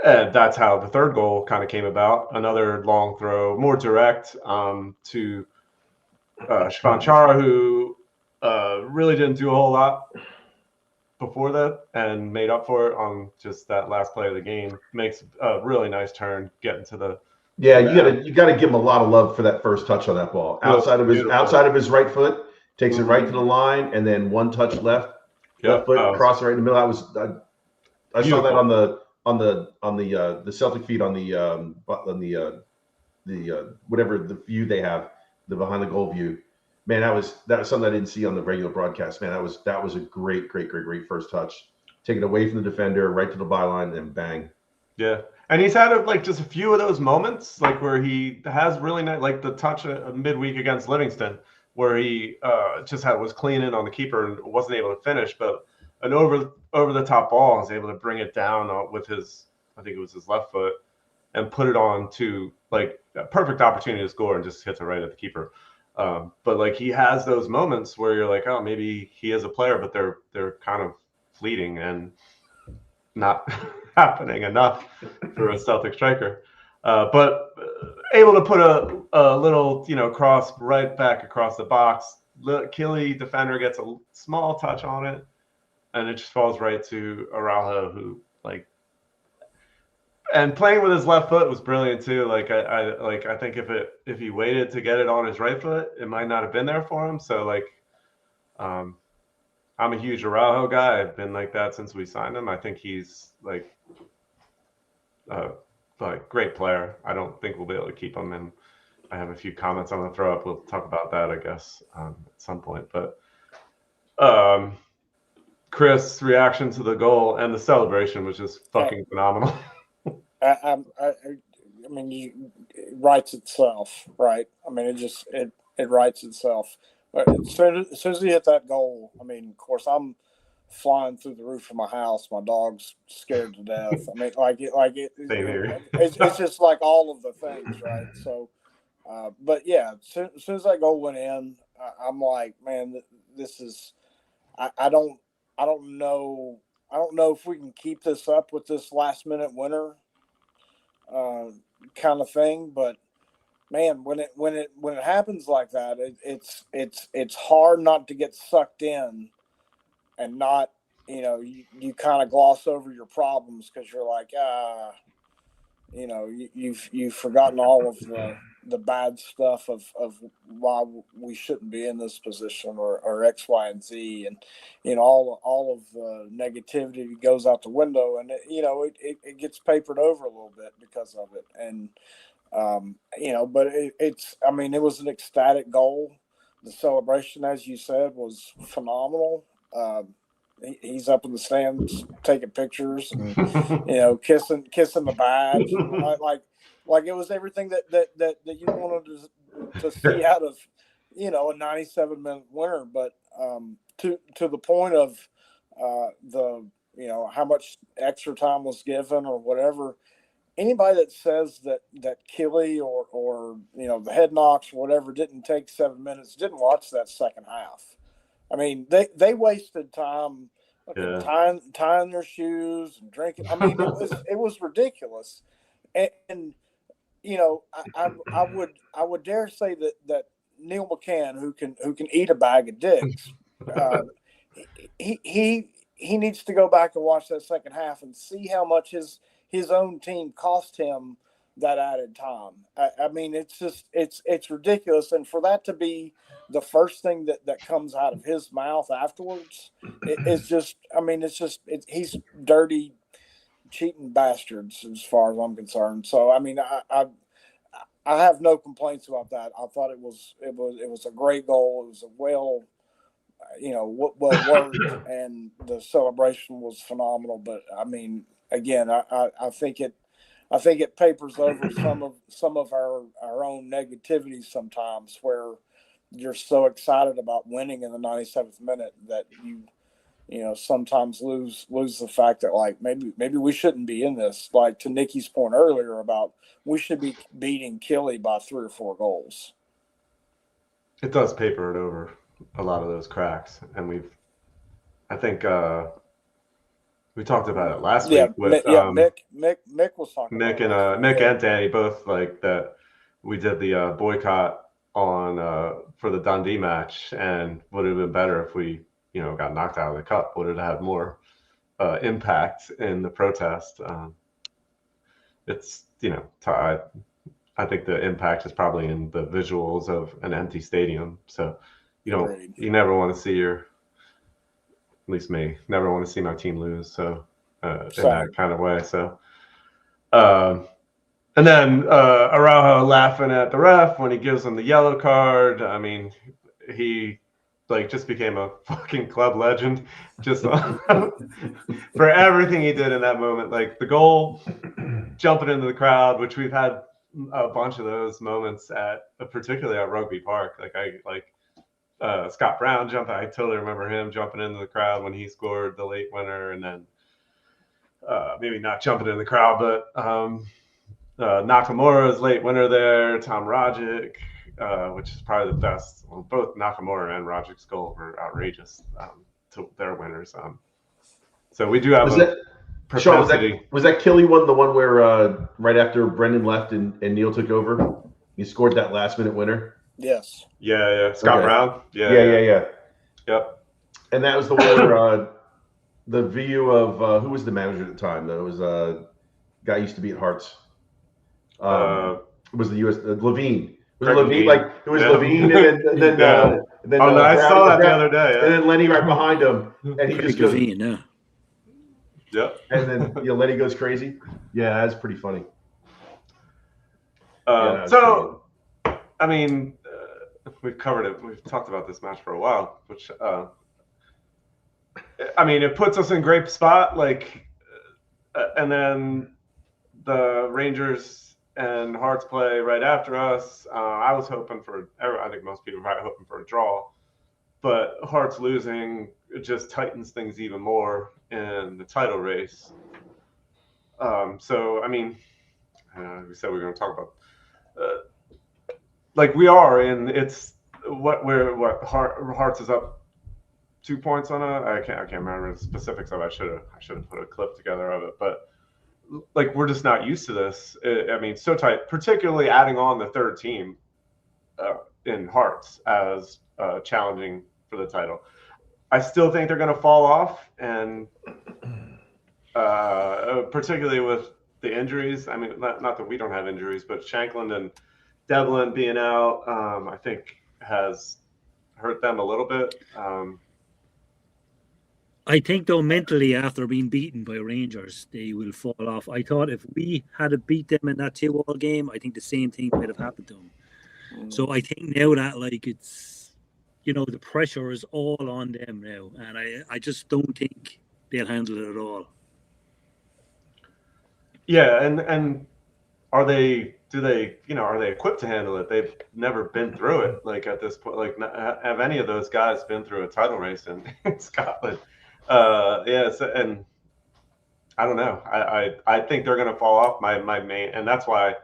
that's how the third goal kind of came about. Another long throw, more direct, to Siobhan Chara, who really didn't do a whole lot before that, and made up for it on just that last play of the game. Makes a really nice turn, getting to the... Yeah, you gotta give him a lot of love for that first touch on that ball. Outside of his right foot, takes it right to the line, and then one touch left foot, cross right in the middle. I saw that on the Celtic feed on the whatever the view they have, the behind the goal view. Man, that was something I didn't see on the regular broadcast. Man, that was a great first touch. Take it away from the defender, right to the byline, and then bang. Yeah. And he's had like just a few of those moments, like where he has really nice, like the touch midweek against Livingston, where he just was cleaning on the keeper and wasn't able to finish, but an over the top ball was able to bring it down with his, I think it was his left foot, and put it on to like a perfect opportunity to score and just hits it right at the keeper. But like he has those moments where you're like, oh, maybe he is a player, but they're kind of fleeting and not happening enough for a Celtic striker. But able to put a little, cross right back across the box. Killy defender gets a small touch on it, and it just falls right to Araujo, who and playing with his left foot was brilliant too. Like I think if he waited to get it on his right foot, it might not have been there for him. So I'm a huge Araujo guy. I've been like that since we signed him. I think he's like great player. I don't think we'll be able to keep him. And I have a few comments I'm going to throw up. We'll talk about that, I guess, at some point. But Chris' reaction to the goal and the celebration was just fucking phenomenal. I mean, it writes itself, right? I mean, it writes itself. But as soon as he hit that goal, I mean, of course, I'm flying through the roof of my house. My dog's scared to death. I mean, Same here. It's just like all of the things, right? So, but yeah, as soon as that goal went in, I'm like, man, this is. I don't know. I don't know if we can keep this up with this last minute winner kind of thing, but man, when it happens like that, it's hard not to get sucked in and not, you kind of gloss over your problems because you're like, you've forgotten all of the bad stuff of why we shouldn't be in this position or X, Y, and Z, and all of the negativity goes out the window, and it gets papered over a little bit because of it, and but it was an ecstatic goal. The celebration, as you said, was phenomenal. He's up in the stands taking pictures and kissing the badge, and like it was everything that you wanted to see out of a 97-minute winner. But to the point of the how much extra time was given or whatever. Anybody that says that Killy or the head knocks or whatever didn't take 7 minutes didn't watch that second half. I mean, they wasted time tying their shoes and drinking. I mean, it was ridiculous, and I would dare say that Neil McCann, who can eat a bag of dicks, he needs to go back and watch that second half and see how much his own team cost him that added time. I mean, it's ridiculous. And for that to be the first thing that comes out of his mouth afterwards, he's dirty, cheating bastards as far as I'm concerned. So, I mean, I have no complaints about that. I thought it was a great goal. It was a well worked, and the celebration was phenomenal. But I mean, again, I think it papers over some of our own negativity sometimes, where you're so excited about winning in the 97th minute that you sometimes lose the fact that like maybe we shouldn't be in this. Like to Nicky's point earlier about we should be beating Killy by 3 or 4 goals. It does paper it over a lot of those cracks, and I think we talked about it last week with Mick was talking Mick about and Mick and Danny both, like that we did the boycott on for the Dundee match, and would have been better if we got knocked out of the cup. Would have had more impact in the protest. It's I think the impact is probably in the visuals of an empty stadium. So you never want to see at least me, never want to see my team lose. So in that kind of way. So, and then Araujo laughing at the ref when he gives him the yellow card. I mean, like just became a fucking club legend, just for everything he did in that moment. Like the goal, jumping into the crowd, which we've had a bunch of those moments particularly at Rugby Park. Scott Brown jumping. I totally remember him jumping into the crowd when he scored the late winner, and then maybe not jumping in the crowd, but Nakamura's late winner there, Tom Rogic, which is probably the best. Well, both Nakamura and Rogic's goal were outrageous to their winners. So we do have propensity. Was that Killy one, the one where right after Brendan left and Neil took over, he scored that last minute winner? Yes. Yeah. Scott Brown. Yeah. Yep. And that was the one where the view of who was the manager at the time? That was a guy who used to be at Hearts. It was the U.S. Levine. Was it Levine? Like it was Levine, and then I saw that the other day. And then Lenny right behind him, and he just goes. Levine, Yep. And then Lenny goes crazy. Yeah, that's pretty funny. I mean, we've covered it. We've talked about this match for a while, which I mean, it puts us in great spot. Like, and then the Rangers and Hearts play right after us. I was hoping I think most people were hoping for a draw, but Hearts losing just tightens things even more in the title race. So I mean, we said we were going to talk about, like we are, and it's Hearts is up 2 points on I can't remember the specifics of it. I should have put a clip together of it, but like we're just not used to this. I mean, so tight, particularly adding on the third team in Hearts as challenging for the title. I still think they're going to fall off, and particularly with the injuries. I mean, not that we don't have injuries, but Shankland and Devlin being out, I think has hurt them a little bit. I think, though, mentally after being beaten by Rangers, they will fall off. I thought if we had to beat them in that 2-2 game, I think the same thing might have happened to them. So I think now that, like, it's, the pressure is all on them now. And I just don't think they'll handle it at all. Yeah, and are they equipped to handle it? They've never been through it. Like at this point, like have any of those guys been through a title race in Scotland? And I don't know. I think they're going to fall off. My main, and that's why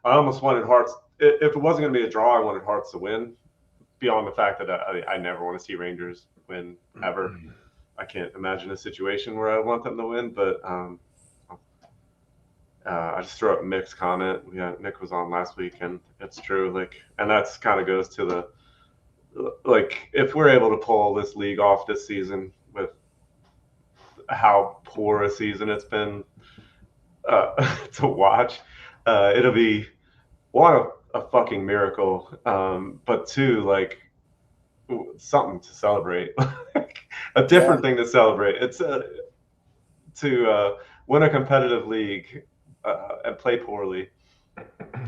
I almost wanted Hearts. If it wasn't going to be a draw, I wanted Hearts to win. Beyond the fact that I never want to see Rangers win ever. I can't imagine a situation where I want them to win. But I just threw up Mick's comment. Yeah, Mick was on last week, and it's true. Like, and that's kind of goes to the if we're able to pull this league off this season with how poor a season it's been to watch, it'll be one, a fucking miracle, but two, like something to celebrate, a different thing to celebrate. It's to win a competitive league and play poorly.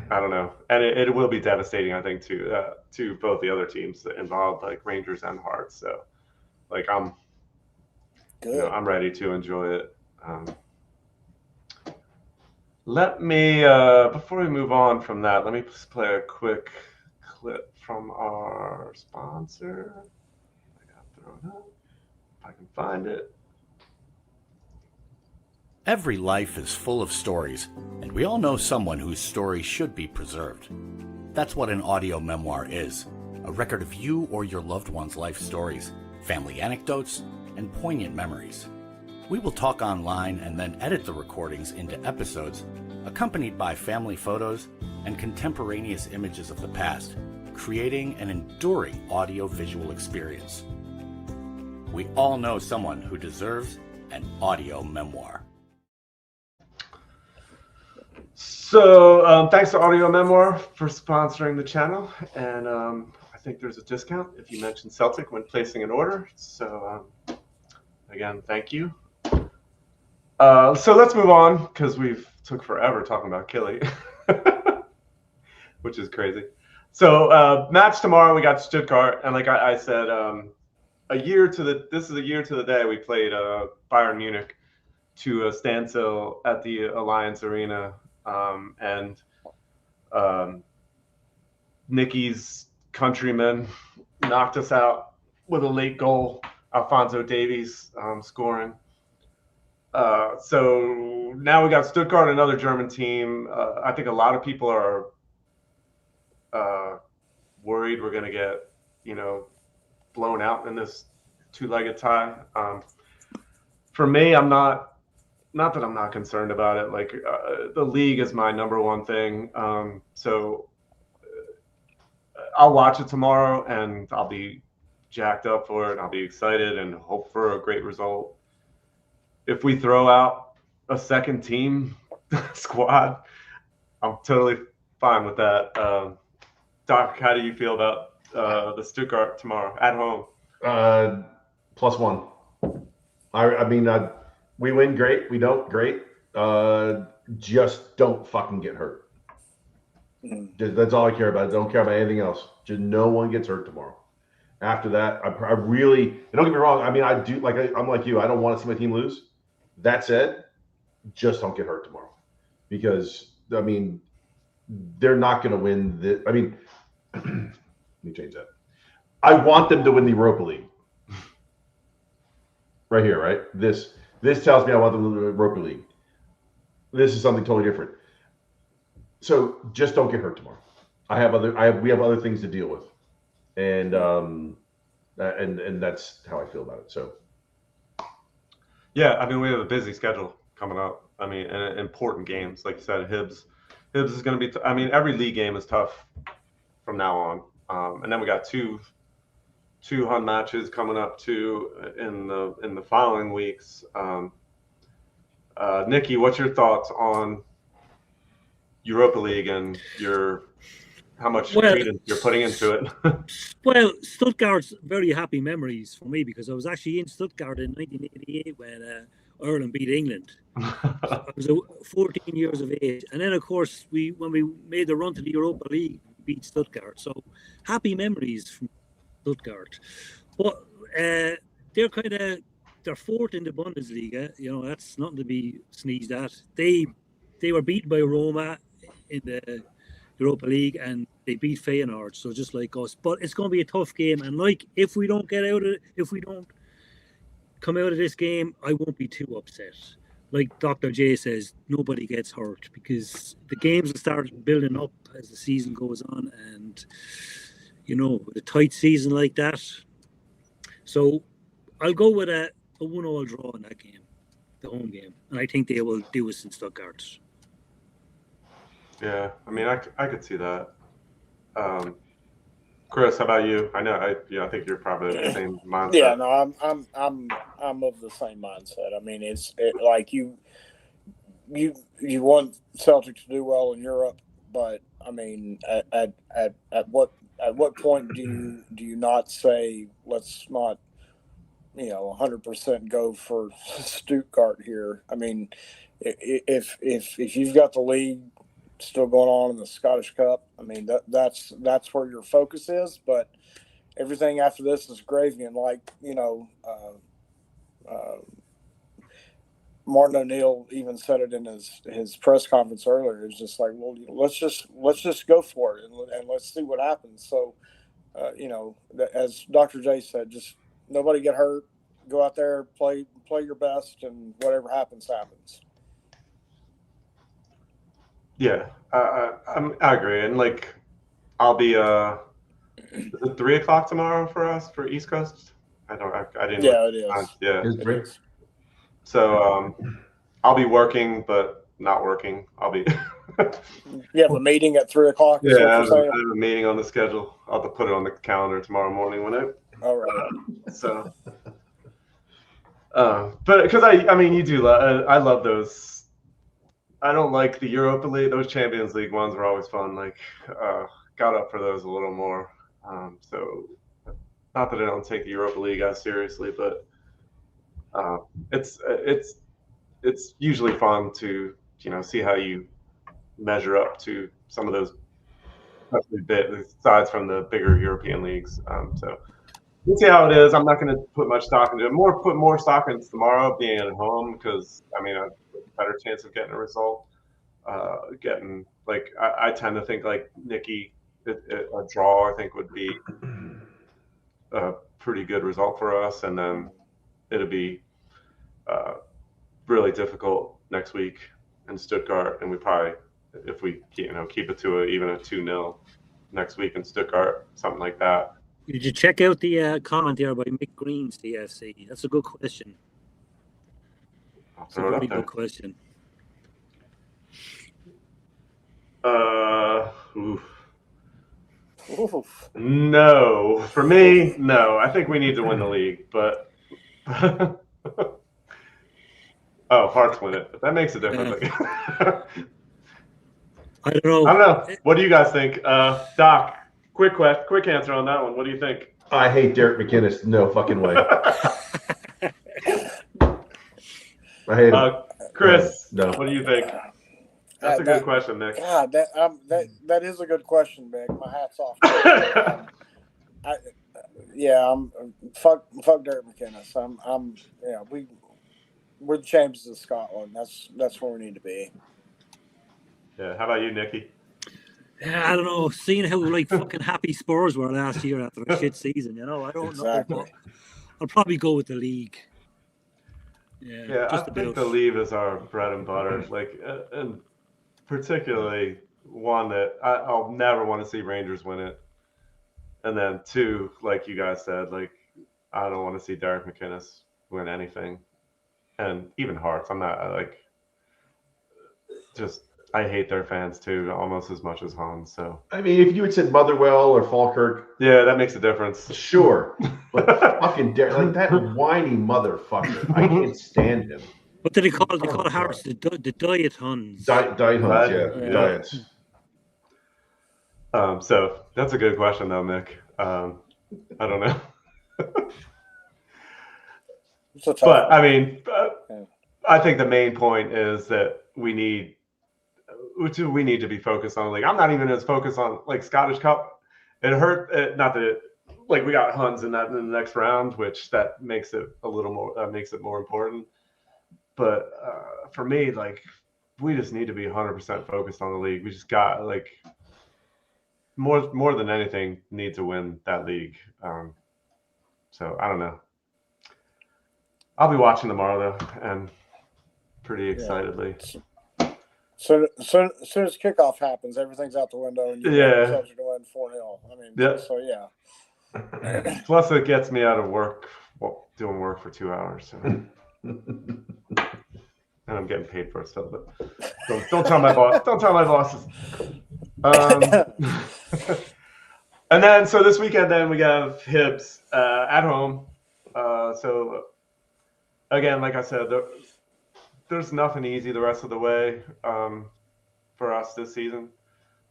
I don't know, and it will be devastating, I think, to both the other teams involved, like Rangers and Hearts. So, like, I'm I'm ready to enjoy it. Let me before we move on from that, let me just play a quick clip from our sponsor. I gotta throw it up if I can find it. Every life is full of stories, and we all know someone whose story should be preserved. That's what an audio memoir is, a record of you or your loved one's life stories, family anecdotes, and poignant memories. We will talk online and then edit the recordings into episodes, accompanied by family photos and contemporaneous images of the past, creating an enduring audio-visual experience. We all know someone who deserves an audio memoir. So thanks to Audio Memoir for sponsoring the channel, and I think there's a discount if you mention Celtic when placing an order. So again, thank you. So let's move on because we've took forever talking about Killy, which is crazy. So match tomorrow, we got Stuttgart, and like I said, this is a year to the day we played Bayern Munich to a standstill at the Alliance Arena, and Nicky's countrymen knocked us out with a late goal. Alphonso Davies scoring. So now we got Stuttgart, another German team. I think a lot of people are worried we're going to get, blown out in this two-legged tie. For me, I'm not that I'm not concerned about it. Like the league is my number one thing. So I'll watch it tomorrow and I'll be jacked up for it. I'll be excited and hope for a great result. If we throw out a second team squad, I'm totally fine with that. Doc, how do you feel about the Stuttgart tomorrow at home? +1. I mean, we win, great. We don't, great. Just don't fucking get hurt. That's all I care about. I don't care about anything else. Just no one gets hurt tomorrow. After that, I really, and don't get me wrong. I mean, I do, I'm like you. I don't want to see my team lose. That said, just don't get hurt tomorrow, because I mean, they're not going to win this. I mean, let me change that. I want them to win the Europa League. Right here, right? This tells me I want them to win the Europa League. This is something totally different. So just don't get hurt tomorrow. We have other things to deal with, and that's how I feel about it. So. Yeah, I mean, we have a busy schedule coming up. I mean, and important games, like you said, Hibs is going to be. I mean, every league game is tough from now on, and then we got two Hun matches coming up too in the following weeks. Nicky, what's your thoughts on Europa League and how much credence you're putting into it? Well, Stuttgart's very happy memories for me, because I was actually in Stuttgart in 1988 when Ireland beat England. I was 14 years of age. And then, of course, when we made the run to the Europa League, we beat Stuttgart. So happy memories from Stuttgart. But they're fourth in the Bundesliga. That's nothing to be sneezed at. They were beaten by Roma in the Europa League, and they beat Feyenoord, so just like us. But it's going to be a tough game, and if we don't come out of this game, I won't be too upset. Like Dr. J says, nobody gets hurt, because the games will start building up as the season goes on, and with a tight season like that. So I'll go with a 1-1 draw in that game, the home game, and I think they will do us in Stuttgart. Yeah, I mean, I could see that. Chris, how about you? I know, I think you're probably the same mindset. Yeah, no, I'm of the same mindset. I mean, it's like you want Celtic to do well in Europe, but I mean, at what point do you not say, let's not 100% go for Stuttgart here? I mean, if you've got the league still going on in the Scottish Cup, I mean, that's where your focus is, but everything after this is gravy. And Martin O'Neill even said it in his press conference earlier. It's just like, well, let's just go for it and let's see what happens. So as Dr. J said, just nobody get hurt, go out there, play your best, and whatever happens. Yeah, I agree, and I'll be is it 3:00 tomorrow for us for East Coast? I didn't. Yeah, it is. Yeah, It's great. So I'll be working, but not working. I'll be. You have a meeting at 3:00. Yeah, I have a meeting on the schedule. I'll have to put it on the calendar tomorrow morning All right. So, but because I mean, you do. I love those. I don't like the Europa League. Those Champions League ones were always fun. Got up for those a little more. So, not that I don't take the Europa League as seriously, but it's usually fun to see how you measure up to some of those, especially aside from the bigger European leagues. So, we'll see how it is. I'm not going to put much stock into it. Put more stock into tomorrow being at home because I have a better chance of getting a result. I tend to think like Nicky, a draw I think would be a pretty good result for us, and then it'll be really difficult next week in Stuttgart, and we probably, if we keep it to even a 2-0 next week in Stuttgart, something like that. Did you check out the comment there by Mick Green's DFC? That's a good question. I'll throw it up there. Good question. Oof. No, for me, no. I think we need to win the league, but Hearts win it. That makes a difference. I don't know. What do you guys think, Doc? Quick answer on that one. What do you think? I hate Derek McInnes. No fucking way. I hate him. Chris, no. What do you think? That's a good question, Nick. God, that is a good question, Nick. My hat's off. I'm fuck Derek McInnes. We're the champions of Scotland. That's where we need to be. Yeah. How about you, Nicky? I don't know. Seeing how fucking happy Spurs were last year after a shit season, I don't know. But I'll probably go with the league. Yeah, I think the league is our bread and butter. And particularly one that I'll never want to see Rangers win it. And then two, like you guys said, I don't want to see Derek McInnes win anything. And even Hearts, I'm not I hate their fans too, almost as much as Hans. So I mean, if you had said Motherwell or Falkirk, yeah, that makes a difference. Sure, but fucking Derek, that whiny motherfucker, I can't stand him. What did they call it? They call Hearts the Diet Huns. Diet Huns, yeah. Diets. So that's a good question, though, Mick. I don't know. But I mean, I think the main point is that we need to be focused on. I'm not even as focused on Scottish Cup. It hurt. Not that we got Huns in the next round, which that makes it a little more makes it more important. But for me, we just need to be 100% focused on the league. We just got more than anything need to win that league. So I don't know. I'll be watching tomorrow though, and pretty excitedly. So as soon as kickoff happens, everything's out the window, and you're to win 4-0. I mean, so yeah. Plus, it gets me out of work, doing work for 2 hours. So. And I'm getting paid for it still, but don't tell my boss. Don't tell my bosses. And then, so this weekend, then we have Hibs at home. So again, like I said, there's nothing easy the rest of the way for us this season.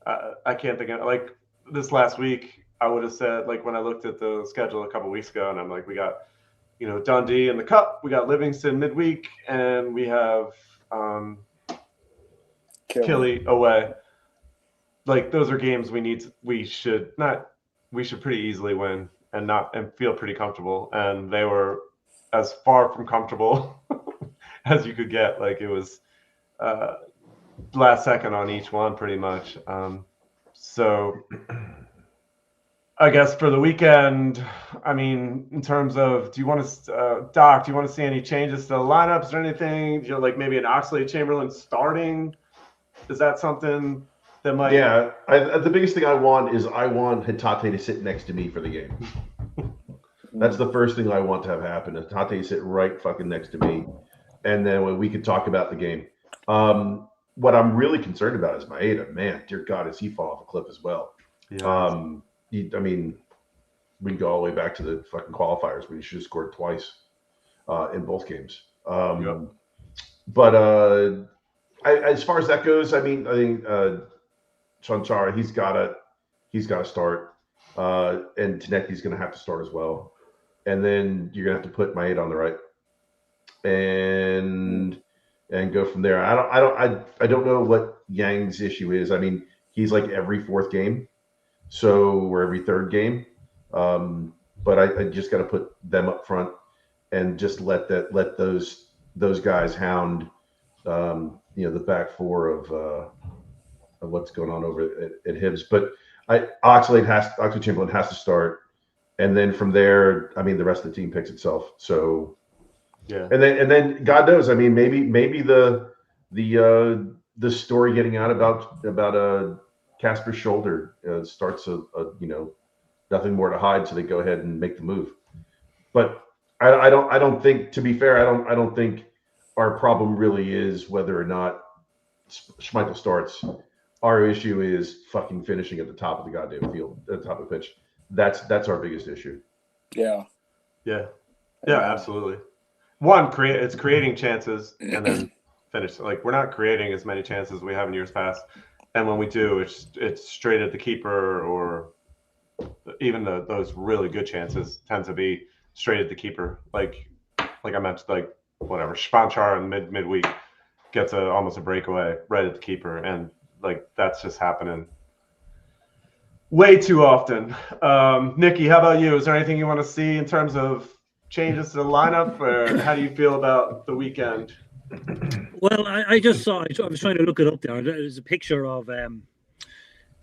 I can't think of this last week. I would have said when I looked at the schedule a couple weeks ago, and I'm we got Dundee in the Cup, we got Livingston midweek, and we have Killy away. Those are games we should pretty easily win and feel pretty comfortable. And they were as far from comfortable as you could get. It was last second on each one pretty much. So I guess for the weekend, I mean, in terms of, do you want to see any changes to the lineups or anything? Maybe an Oxlade-Chamberlain starting? Is that something that might? Yeah, the biggest thing I want Hatate to sit next to me for the game. That's the first thing I want to have happen. Hatate sit right fucking next to me, and then we could talk about the game. What I'm really concerned about is Maeda. Man, dear God, does he fall off a cliff as well? Yeah. I mean, we can go all the way back to the fucking qualifiers where he should have scored twice in both games. But as far as that goes, I think Chanchara, he's got to start, and Taneki's going to have to start as well, and then you're going to have to put Maeda on the right, and go from there. I don't know what Yang's issue is. I mean, he's every fourth game. Or every third game. but I just got to put them up front and just let those guys hound the back four of what's going on over at Hibs. But Oxlade Chamberlain has to start, and then from there, I mean, the rest of the team picks itself. So yeah, and then God knows, I mean, maybe the story getting out about Casper's shoulder starts a nothing more to hide, so they go ahead and make the move. But I don't think, to be fair, I don't think our problem really is whether or not Schmeichel starts. Our issue is fucking finishing at the top of the goddamn field, at the top of the pitch. That's our biggest issue. Yeah. Absolutely. One, it's creating chances and then finish. Like, we're not creating as many chances as we have in years past, and when we do, it's straight at the keeper, or even those really good chances tend to be straight at the keeper. Like I mentioned, like whatever, Spanchar in midweek gets almost a breakaway right at the keeper, and like that's just happening way too often. Nicky, how about you? Is there anything you want to see in terms of changes to the lineup, or how do you feel about the weekend? Well, I just saw. I was trying to look it up there. There's a picture of the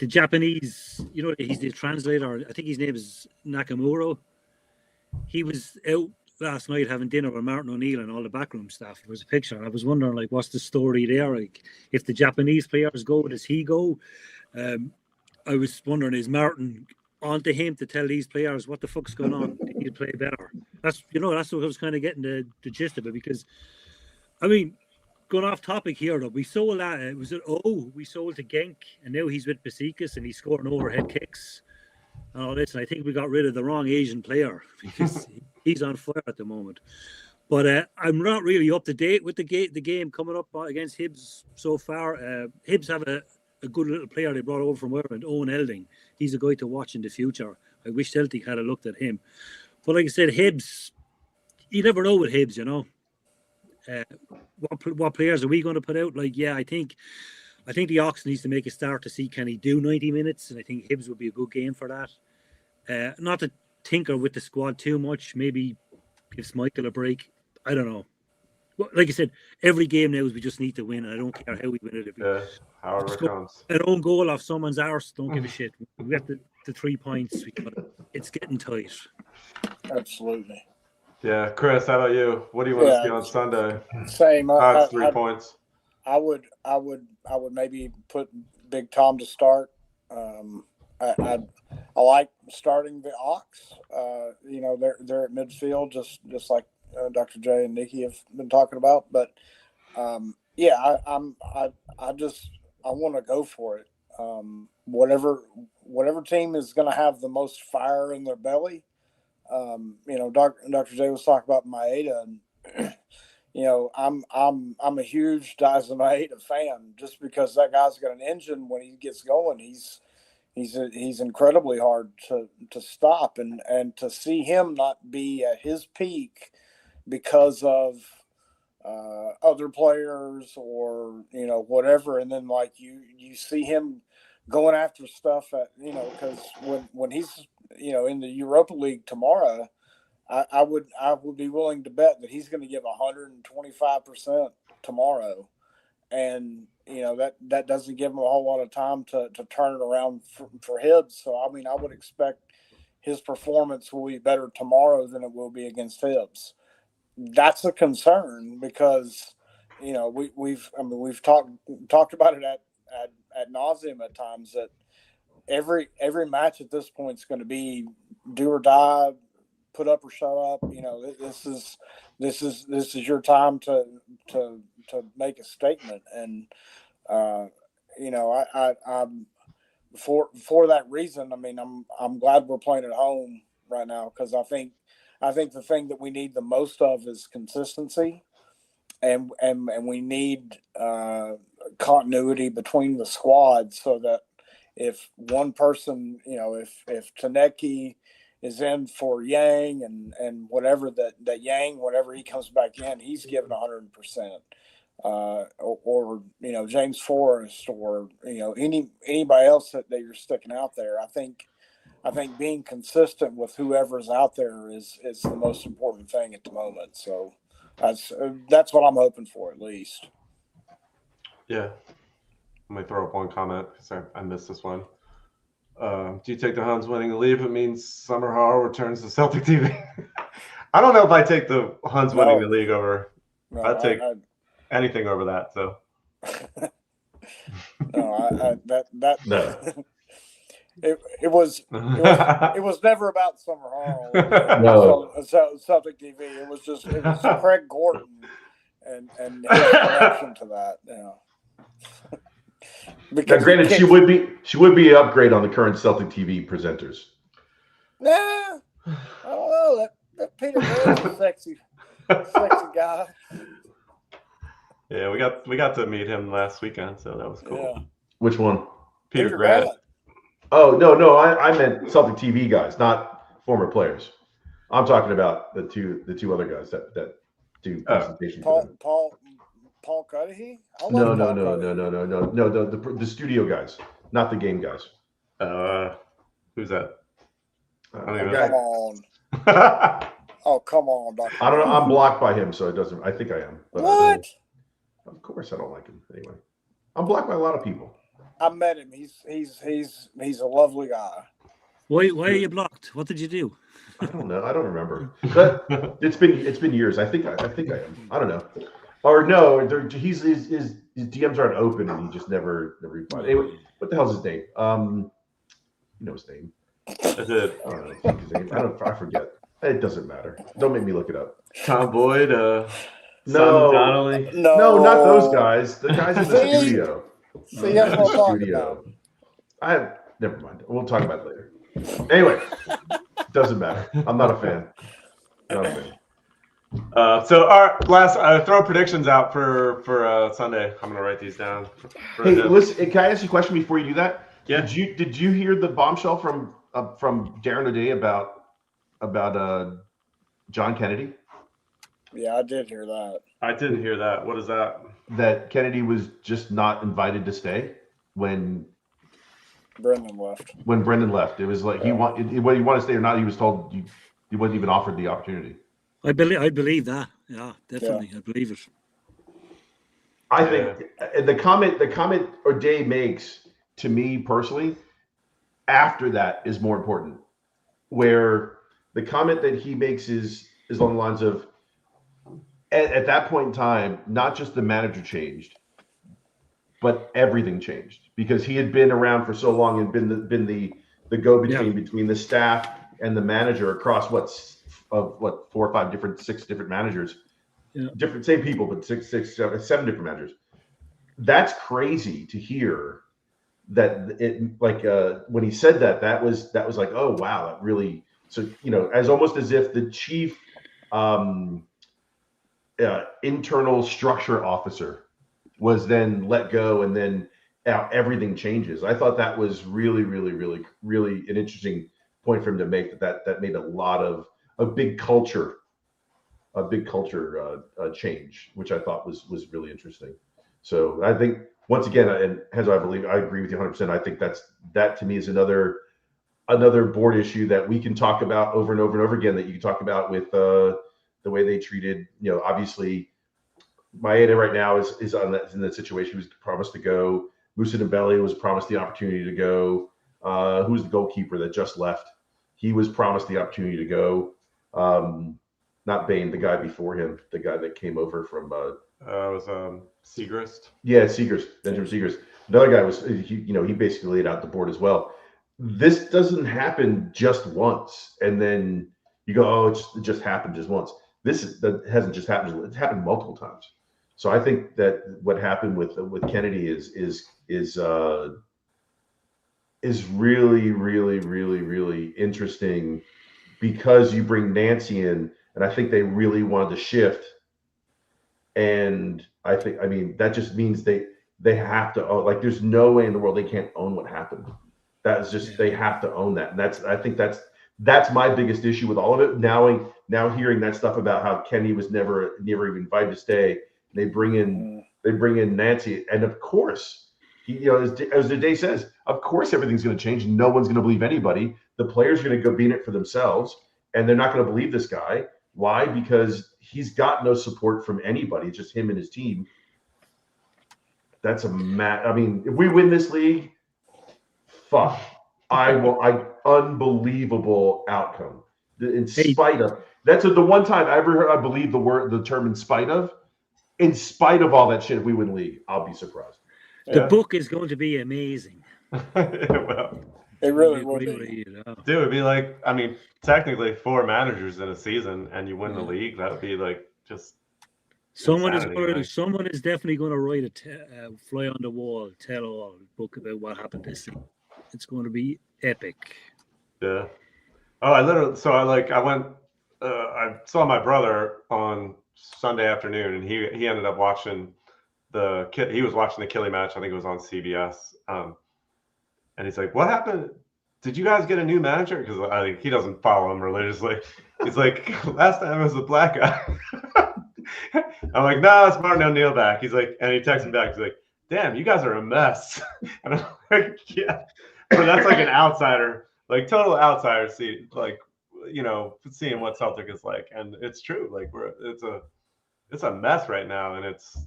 Japanese. He's the translator. I think his name is Nakamura. He was out last night having dinner with Martin O'Neill and all the backroom staff. There was a picture. I was wondering, like, what's the story there? Like, if the Japanese players go, does he go? I was wondering, is Martin onto him to tell these players what the fuck's going on? They need to play better. That's what I was kind of getting the gist of it, because, I mean, going off topic here, though, we sold we sold to Genk, and now he's with Besiktas and he's scoring overhead kicks and all this. And I think we got rid of the wrong Asian player because he's on fire at the moment. But I'm not really up to date with the game coming up against Hibs so far. Hibs have a good little player they brought over from Ireland, Owen Elding. He's a guy to watch in the future. I wish Celtic had looked at him. But like I said, Hibs, you never know with Hibs, what players are we going to put out? Like, yeah, I think the Ox needs to make a start to see, can he do 90 minutes? And I think Hibs would be a good game for that. Not to tinker with the squad too much. Maybe give Schmeichel a break. I don't know. Well, like I said, every game now we just need to win, and I don't care how we win it. However it comes. An own goal off someone's arse, don't give a shit. We got the 3 points. It's getting tight. Absolutely. Yeah, Chris, how about you? What do you want to see on Sunday? Same. It's 3 points. I would maybe put Big Tom to start. I like starting the Ox. They're at midfield, just like Dr. J and Nicky have been talking about. But I want to go for it. Whatever team is going to have the most fire in their belly. Dr. J was talking about Maeda, and I'm a huge Daisa Maeda fan, just because that guy's got an engine. When he gets going, he's incredibly hard to stop, and to see him not be at his peak because of other players or whatever, and then like you see him going after stuff at because when he's in the Europa League tomorrow, I would be willing to bet that he's going to give 125% tomorrow, and that doesn't give him a whole lot of time to turn it around for Hibs. So I mean, I would expect his performance will be better tomorrow than it will be against Hibs. That's a concern because we've talked about it at nauseum at times, that every match at this point is going to be do or die, put up or shut up. This is your time to make a statement, and I'm for that reason. I mean, I'm glad we're playing at home right now, because I think the thing that we need the most of is consistency, and we need continuity between the squads, so that if one person, if Taneki is in for Yang and whatever, that Yang, whenever he comes back in, he's given 100%. Or James Forrest, or anybody else that you're sticking out there. I think I think being consistent with whoever's out there is the most important thing at the moment. So that's what I'm hoping for, at least. Yeah. Let me throw up one comment because I missed this one. Do you take the Huns winning the league if it means Summer Hall returns to Celtic TV? I don't know if I take the Huns winning the league over. No, I'd take anything over that. So. No, No. It was never about Summer Hall. No. Celtic TV. It was Craig Gordon and his connection to that. Yeah. Now, granted, she would be an upgrade on the current Celtic TV presenters. Nah, I don't know. That Peter Graham's a sexy guy. Yeah, we got to meet him last weekend, so that was cool. Yeah. Which one? Peter Grant. Oh no, I meant Celtic TV guys, not former players. I'm talking about the two other guys that do presentation. Paul Cudahy? No, the studio guys, not the game guys. Who's that? Come on. Oh, come on, Doctor. I don't know. I'm blocked by him, so it doesn't. I think I am. But What? Of course, I don't like him anyway. I'm blocked by a lot of people. I met him. He's a lovely guy. Why are you blocked? What did you do? I don't know. I don't remember. But it's been years. I think I am. I don't know. Or no, his DMs aren't open, and he just never replied. Anyway, what the hell's his name? You know his name. That's it. I don't know his name. I forget. It doesn't matter. Don't make me look it up. Tom Boyd. No, Donnelly. No, not those guys. The guys in the studio. See, that's what I'm talking about. Never mind. We'll talk about it later. Anyway, doesn't matter. I'm not a fan. Not a fan. So our last throw predictions out for Sunday. I'm gonna write these down. Hey, listen. Can I ask you a question before you do that? Yeah. Did you hear the bombshell from Darren O'Day about John Kennedy? Yeah, I did hear that. I didn't hear that. What is that? That Kennedy was just not invited to stay when Brendan left. When Brendan left, it was like whether he wanted to stay or not, he was told he wasn't even offered the opportunity. I believe that. Yeah, definitely. Yeah. I believe it. I think the comment O'Day makes to me personally after that is more important. Where the comment that he makes is along the lines of at that point in time, not just the manager changed, but everything changed because he had been around for so long and been the go-between between the staff and the manager across 4 or 5 6 different managers, same people, but 7 different managers. That's crazy to hear. That it when he said that was like, oh wow, that really. So as almost as if the chief internal structure officer was then let go, and then everything changes. I thought that was really, really, really, really an interesting point for him to make. That made a big culture change, which I thought was really interesting. So I think once again, and as I agree with you 100%. I think that to me is another board issue that we can talk about over and over and over again. That you can talk about with the way they treated. Obviously, Maeda right now is in that situation. He was promised to go. Musa Dembele was promised the opportunity to go. Who's the goalkeeper that just left? He was promised the opportunity to go. Not Bain, the guy before him, the guy that came over from. It was Segrist. Yeah, Segrist, Benjamin Segrist. Another guy was he basically laid out the board as well. This doesn't happen just once, and then you go, oh, it just happened just once. That hasn't just happened; it's happened multiple times. So I think that what happened with Kennedy is really, really, really, really interesting because you bring Nancy in, and I think they really wanted to shift. And I mean that just means they have to own, there's no way in the world they can't own what happened. That's just they have to own that, and I think that's my biggest issue with all of it. Now hearing that stuff about how Kenny was never even invited to stay, they bring in Nancy, and of course As the day says, of course everything's going to change. No one's going to believe anybody. The players are going to go be in it for themselves, and they're not going to believe this guy. Why? Because he's got no support from anybody. It's just him and his team. That's I mean, if we win this league, fuck. Unbelievable outcome. In spite of that's the one time I ever heard, I believe the term in spite of all that shit, if we win league, I'll be surprised. The book is going to be amazing. Well, it really will be. Dude, it'd be like, I mean, technically 4 managers in a season and you win the league. That would be like just someone is definitely going to write a fly on the wall, tell all book about what happened this season. It's going to be epic. Yeah. Oh, I went. I saw my brother on Sunday afternoon, and he ended up watching he was watching the Killy match. I think it was on CBS. And he's like, "What happened? Did you guys get a new manager?" Because he doesn't follow him religiously. He's like, "Last time it was a black guy." I'm like, "No, it's Martin O'Neill back." He's like, and he texts me back. He's like, "Damn, you guys are a mess." And I'm like, "Yeah," but that's like an outsider, like total outsider seat, like seeing what Celtic is like, and it's true. Like it's a mess right now, and it's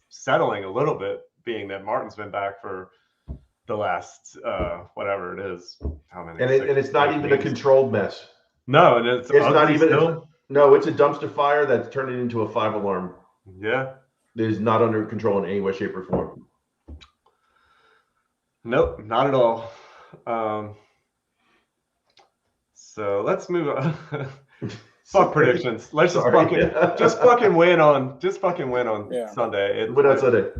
settling a little bit, being that Martin's been back for the last whatever it is, how many? And it's not even a controlled mess. No, and it's not even. No, it's a dumpster fire that's turning into a 5-alarm. Yeah, it is not under control in any way, shape, or form. Nope, not at all. So let's move on. Fuck predictions. Let's just fucking win on Sunday. Win on Sunday.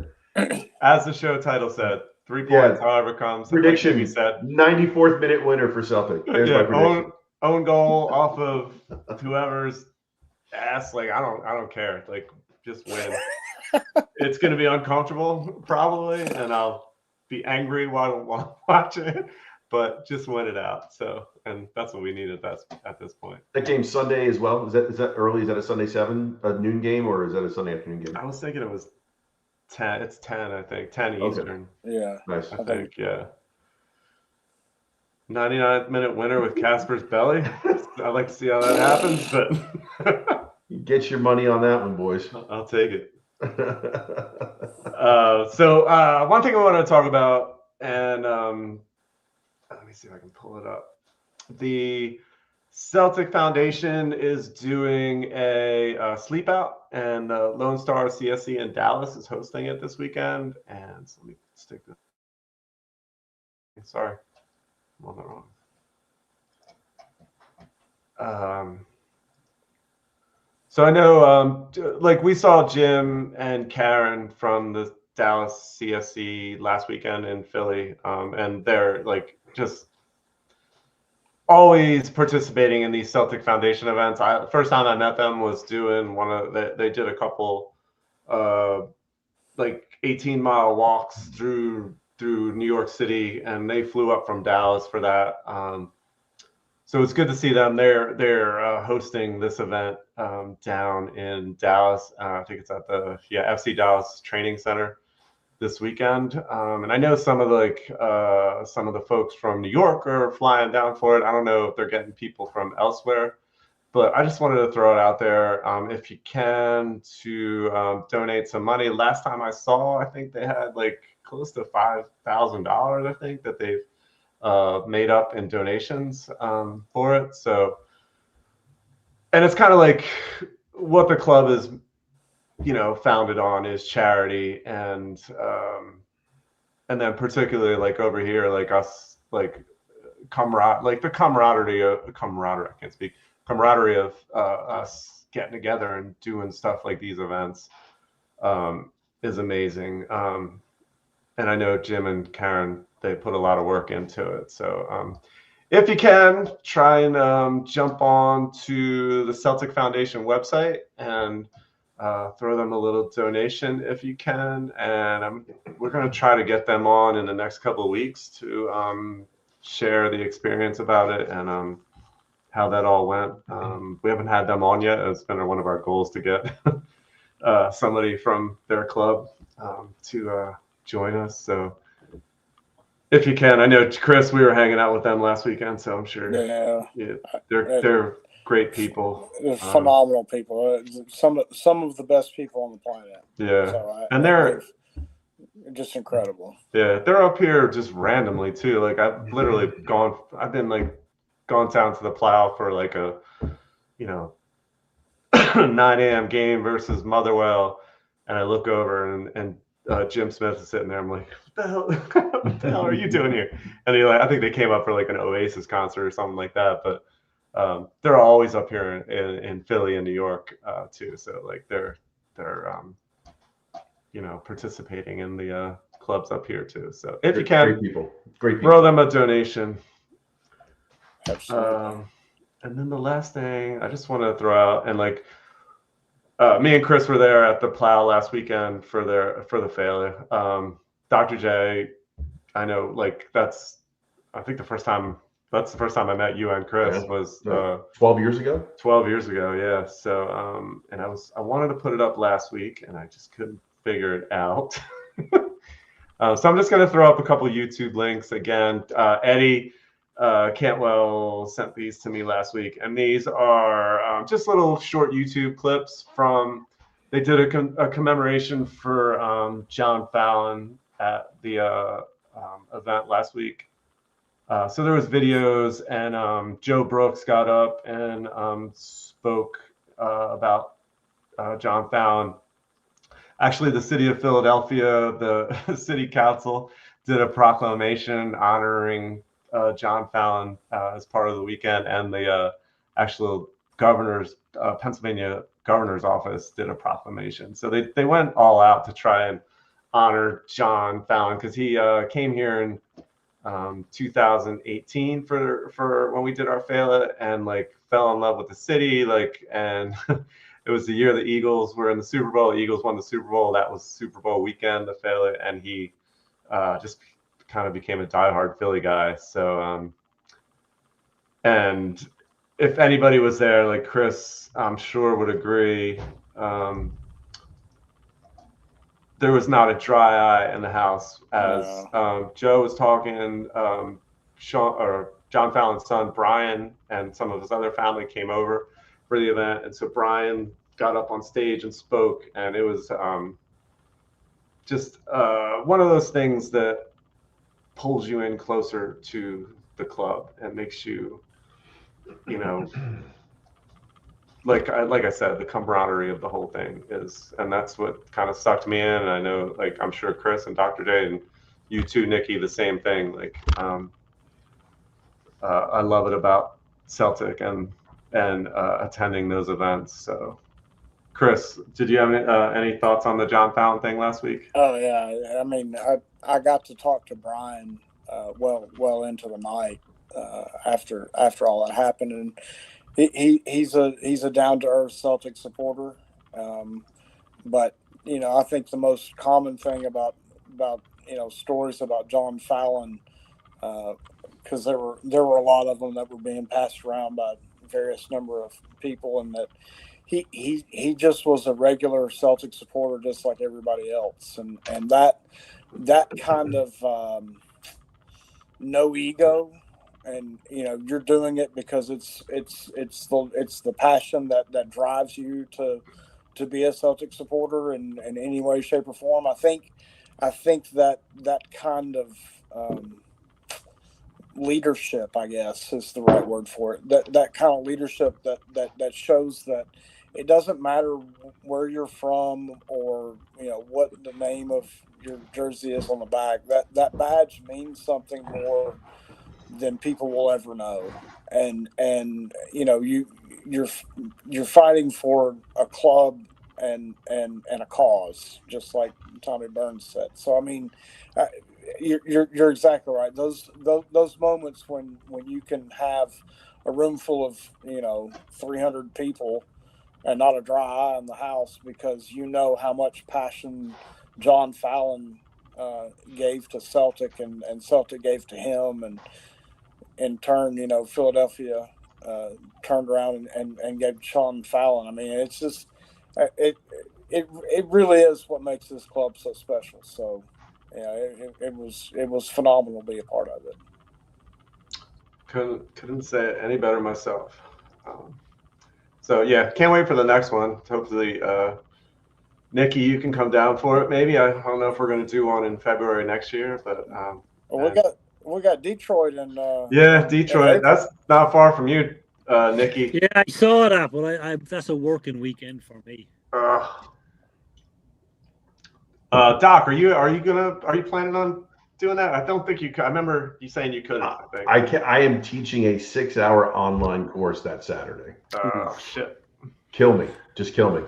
As the show title said, 3 points, however comes. Prediction. Like said, 94th minute winner for Celtic. There's my prediction. Own goal off of whoever's ass. Like I don't care. Like just win. It's gonna be uncomfortable probably, and I'll be angry while watching it. But just win it out. So, and that's what we need at this point. That game's Sunday as well. Is that early? Is that a Sunday 7, a noon game, or is that a Sunday afternoon game? I was thinking it was 10. It's 10, I think. 10 Eastern. Yeah. Nice. I think, yeah. 99th minute winner with Casper's belly. I'd like to see how that happens, but get your money on that one, boys. I'll take it. So one thing I want to talk about, and let me see if I can pull it up. The Celtic Foundation is doing a sleep out, and Lone Star CSC in Dallas is hosting it this weekend. And so let me stick this. Sorry, I'm on the wrong. So I know, like we saw Jim and Karen from the Dallas CSC last weekend in Philly, and they're like just always participating in these Celtic Foundation events. First time I met them was doing they did a couple like 18-mile walks through New York City, and they flew up from Dallas for that. So it's good to see them. They're hosting this event down in Dallas. I think it's at the FC Dallas Training Center this weekend, and I know some of the folks from New York are flying down for it. I don't know if they're getting people from elsewhere, but I just wanted to throw it out there. If you can, to donate some money. Last time I saw, I think they had like close to $5,000. I think that they've made up in donations for it. So, and it's kind of like what the club is, founded on is charity, and then particularly like over here, like us, like the camaraderie of us getting together and doing stuff like these events is amazing. And I know Jim and Karen, they put a lot of work into it. So if you can, try and jump on to the Celtic Foundation website and throw them a little donation if you can. And we're going to try to get them on in the next couple of weeks to share the experience about it and how that all went. We haven't had them on yet. It's been one of our goals to get somebody from their club to join us. So if you can, I know Chris, we were hanging out with them last weekend, so I'm sure they're great people. They're phenomenal people. Some of the best people on the planet. Yeah, so and they're just incredible. Yeah, they're up here just randomly too. Like I've been like gone down to the Plow for like a 9 a.m. game versus Motherwell, and I look over and Jim Smith is sitting there. I'm like, what the hell are you doing here? And I think they came up for like an Oasis concert or something like that. But they're always up here in Philly and New York too. So like they're participating in the clubs up here too. So if you can, great people, throw them a donation. Absolutely. And then the last thing I just want to throw out, and like me and Chris were there at the Plow last weekend for the failure. Dr. J, I know, like that's the first time I met you and Chris was 12 years ago. 12 years ago, yeah. So and I wanted to put it up last week and I just couldn't figure it out. So I'm just gonna throw up a couple YouTube links again. Eddie Cantwell sent these to me last week, and these are just little short YouTube clips from. They did a commemoration for John Fallon at the event last week. So there was videos, and Joe Brooks got up and spoke about John Fallon. Actually, the city of Philadelphia, the city council did a proclamation honoring John Fallon as part of the weekend, and the actual Pennsylvania governor's office did a proclamation. So they went all out to try and honor John Fallon because he came here in 2018 for when we did our Fela, and like fell in love with the city, and it was the year the Eagles were in the Super Bowl. The Eagles won the Super Bowl. That was Super Bowl weekend, the Fela, and he just kind of became a diehard Philly guy. So and if anybody was there, like Chris, I'm sure would agree, there was not a dry eye in the house as Joe was talking. John Fallon's son Brian and some of his other family came over for the event, and so Brian got up on stage and spoke, and it was just one of those things that pulls you in closer to the club and makes you, like I said, the camaraderie of the whole thing is, and that's what kind of sucked me in. And I know, like, I'm sure Chris and Dr. J and you too, Nicky, the same thing. Like, I love it about Celtic and attending those events. So, Chris, did you have any thoughts on the John Fallon thing last week? Oh yeah, I mean, I got to talk to Brian well into the night after all that happened, and he's a down to earth Celtic supporter, but I think the most common thing about stories about John Fallon, because there were a lot of them that were being passed around by various number of people, and that he just was a regular Celtic supporter just like everybody else, and that kind of no ego, and you're doing it because it's the passion that drives you to be a Celtic supporter in any way, shape, or form. I think that kind of leadership, I guess, is the right word for it. That kind of leadership that shows that it doesn't matter where you're from or what the name of your jersey is on the back. That badge means something more than people will ever know, and you're fighting for a club and a cause, just like Tommy Burns said. So I mean, you're exactly right. Those moments when you can have a room full of 300 people and not a dry eye in the house because how much passion John Fallon gave to Celtic and Celtic gave to him, and in turn, Philadelphia turned around and gave John Fallon. I mean, it's just it really is what makes this club so special. So it was phenomenal to be a part of it. Couldn't say it any better myself. So yeah, can't wait for the next one. Hopefully, Nicky, you can come down for it. Maybe I don't know if we're going to do one in February next year, but we got Detroit and Detroit. That's not far from you, Nicky. Yeah, I saw that, but that's a working weekend for me. Doc, are you planning on doing that? I don't think you could. I remember you saying you couldn't. I think. I am teaching a 6-hour online course that Saturday. Oh shit! Kill me, just kill me.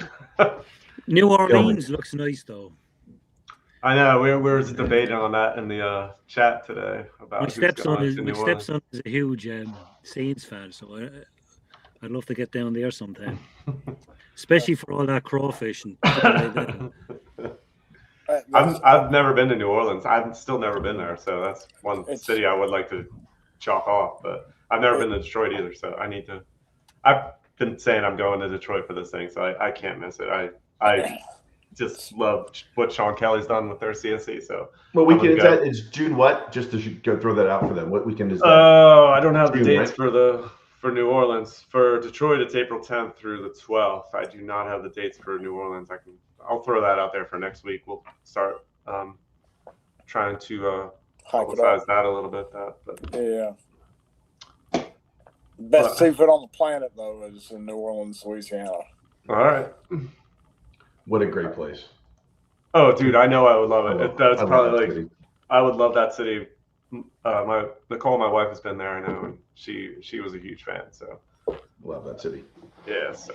New Orleans looks nice though. I know we were just debating on that in the chat today about my stepson is a huge Saints fan, so I'd love to get down there sometime, especially for all that crawfish and stuff like that. I've never been to New Orleans. I've still never been there, so that's one city I would like to chalk off. But I've never been to Detroit either, so I need to. I've been saying I'm going to Detroit for this thing, so I can't miss it. I just love what Sean Kelly's done with their CSC. So what weekend is that? It's June what? Just to go throw that out for them. What weekend is that? Oh, I don't have the dates right? for New Orleans. For Detroit, it's April 10th through the 12th. I do not have the dates for New Orleans. I'll throw that out there for next week. We'll start trying to publicize that a little bit. Yeah. Best seafood on the planet, though, is in New Orleans, Louisiana. All right. What a great place. Oh, dude, I know I would love it. That's probably city. I would love that city. Nicole, my wife, has been there, I know, and she was a huge fan. So love that city. Yeah. So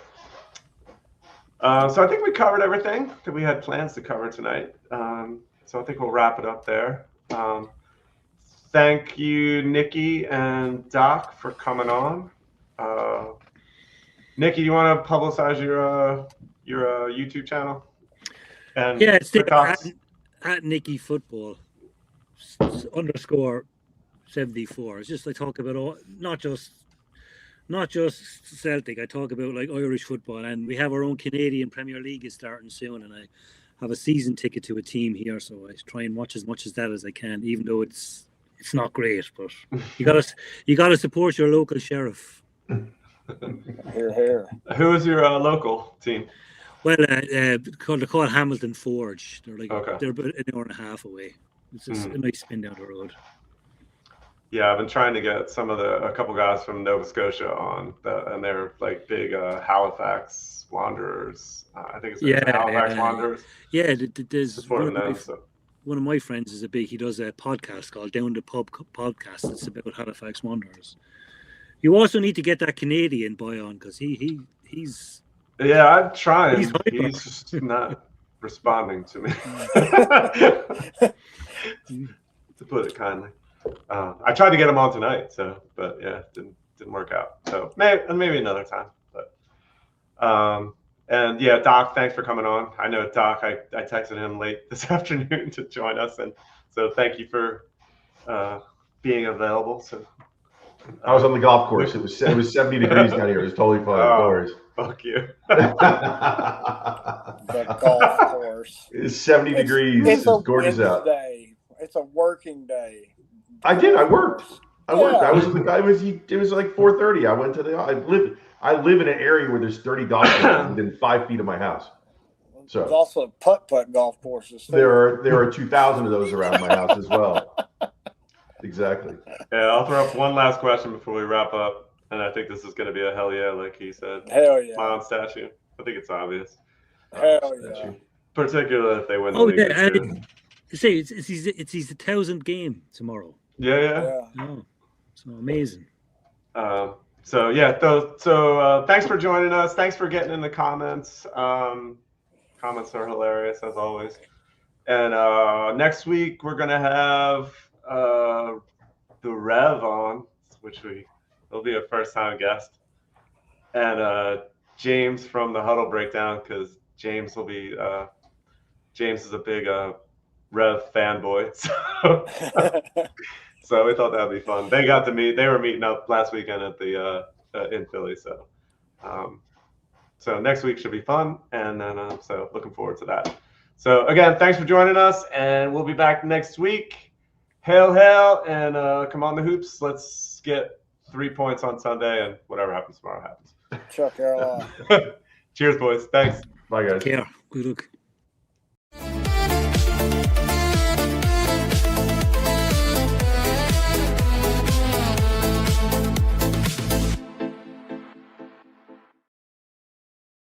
I think we covered everything that we had plans to cover tonight. So I think we'll wrap it up there. Thank you, Nicky and Doc, for coming on. Nicky, do you want to publicize your YouTube channel? And yeah, it's there at Nicky Football _74. It's just I talk about not just Celtic. I talk about like Irish football, and we have our own Canadian Premier League is starting soon, and I have a season ticket to a team here, so I try and watch as much as that as I can, even though it's not great. But you gotta support your local sheriff. Here. Who is your local team? Well, they're called Hamilton Forge. They're they're about an hour and a half away. It's just a nice spin down the road. Yeah, I've been trying to get a couple guys from Nova Scotia on, and they're like big Halifax Wanderers. I think it's Halifax Wanderers. Yeah, there's one of my friends he does a podcast called Down the Pub Podcast. It's about Halifax Wanderers. You also need to get that Canadian boy on because he's. Yeah, I'm trying. He's just not responding to me. To put it kindly. I tried to get him on tonight, but yeah, didn't work out. So maybe another time. But and yeah, Doc, thanks for coming on. I know Doc, I texted him late this afternoon to join us, and so thank you for being available. So I was on the golf course. It was 70 degrees down here. It was totally fine. No worries. Fuck you. The golf course. It's 70 degrees. It's gorgeous out. Day. It's a working day. I did. I worked. It was like 4:30. I went to I live in an area where there's 30 golf courses within 5 feet of my house. So there's also putt golf courses. There are 2,000 of those around my house as well. Exactly. Yeah, I'll throw up one last question before we wrap up. And I think this is going to be a hell yeah, like he said. Hell yeah. Mound statue. I think it's obvious. Hell yeah. Particularly if they win the league. It's his 1,000th game tomorrow. Yeah. Oh, so amazing. So thanks for joining us. Thanks for getting in the comments. Comments are hilarious as always. And next week we're gonna have the Rev on, it'll be a first time guest, and James from the Huddle Breakdown, because James is a big Rev fanboy. So we thought that'd be fun. They were meeting up last weekend at the in Philly. So next week should be fun, and then so looking forward to that. So again, thanks for joining us, and we'll be back next week. Hail, hail, and come on the hoops. Let's get 3 points on Sunday, and whatever happens tomorrow happens. Chuck Carolina. Cheers, boys. Thanks. Bye, guys. Care. Good luck.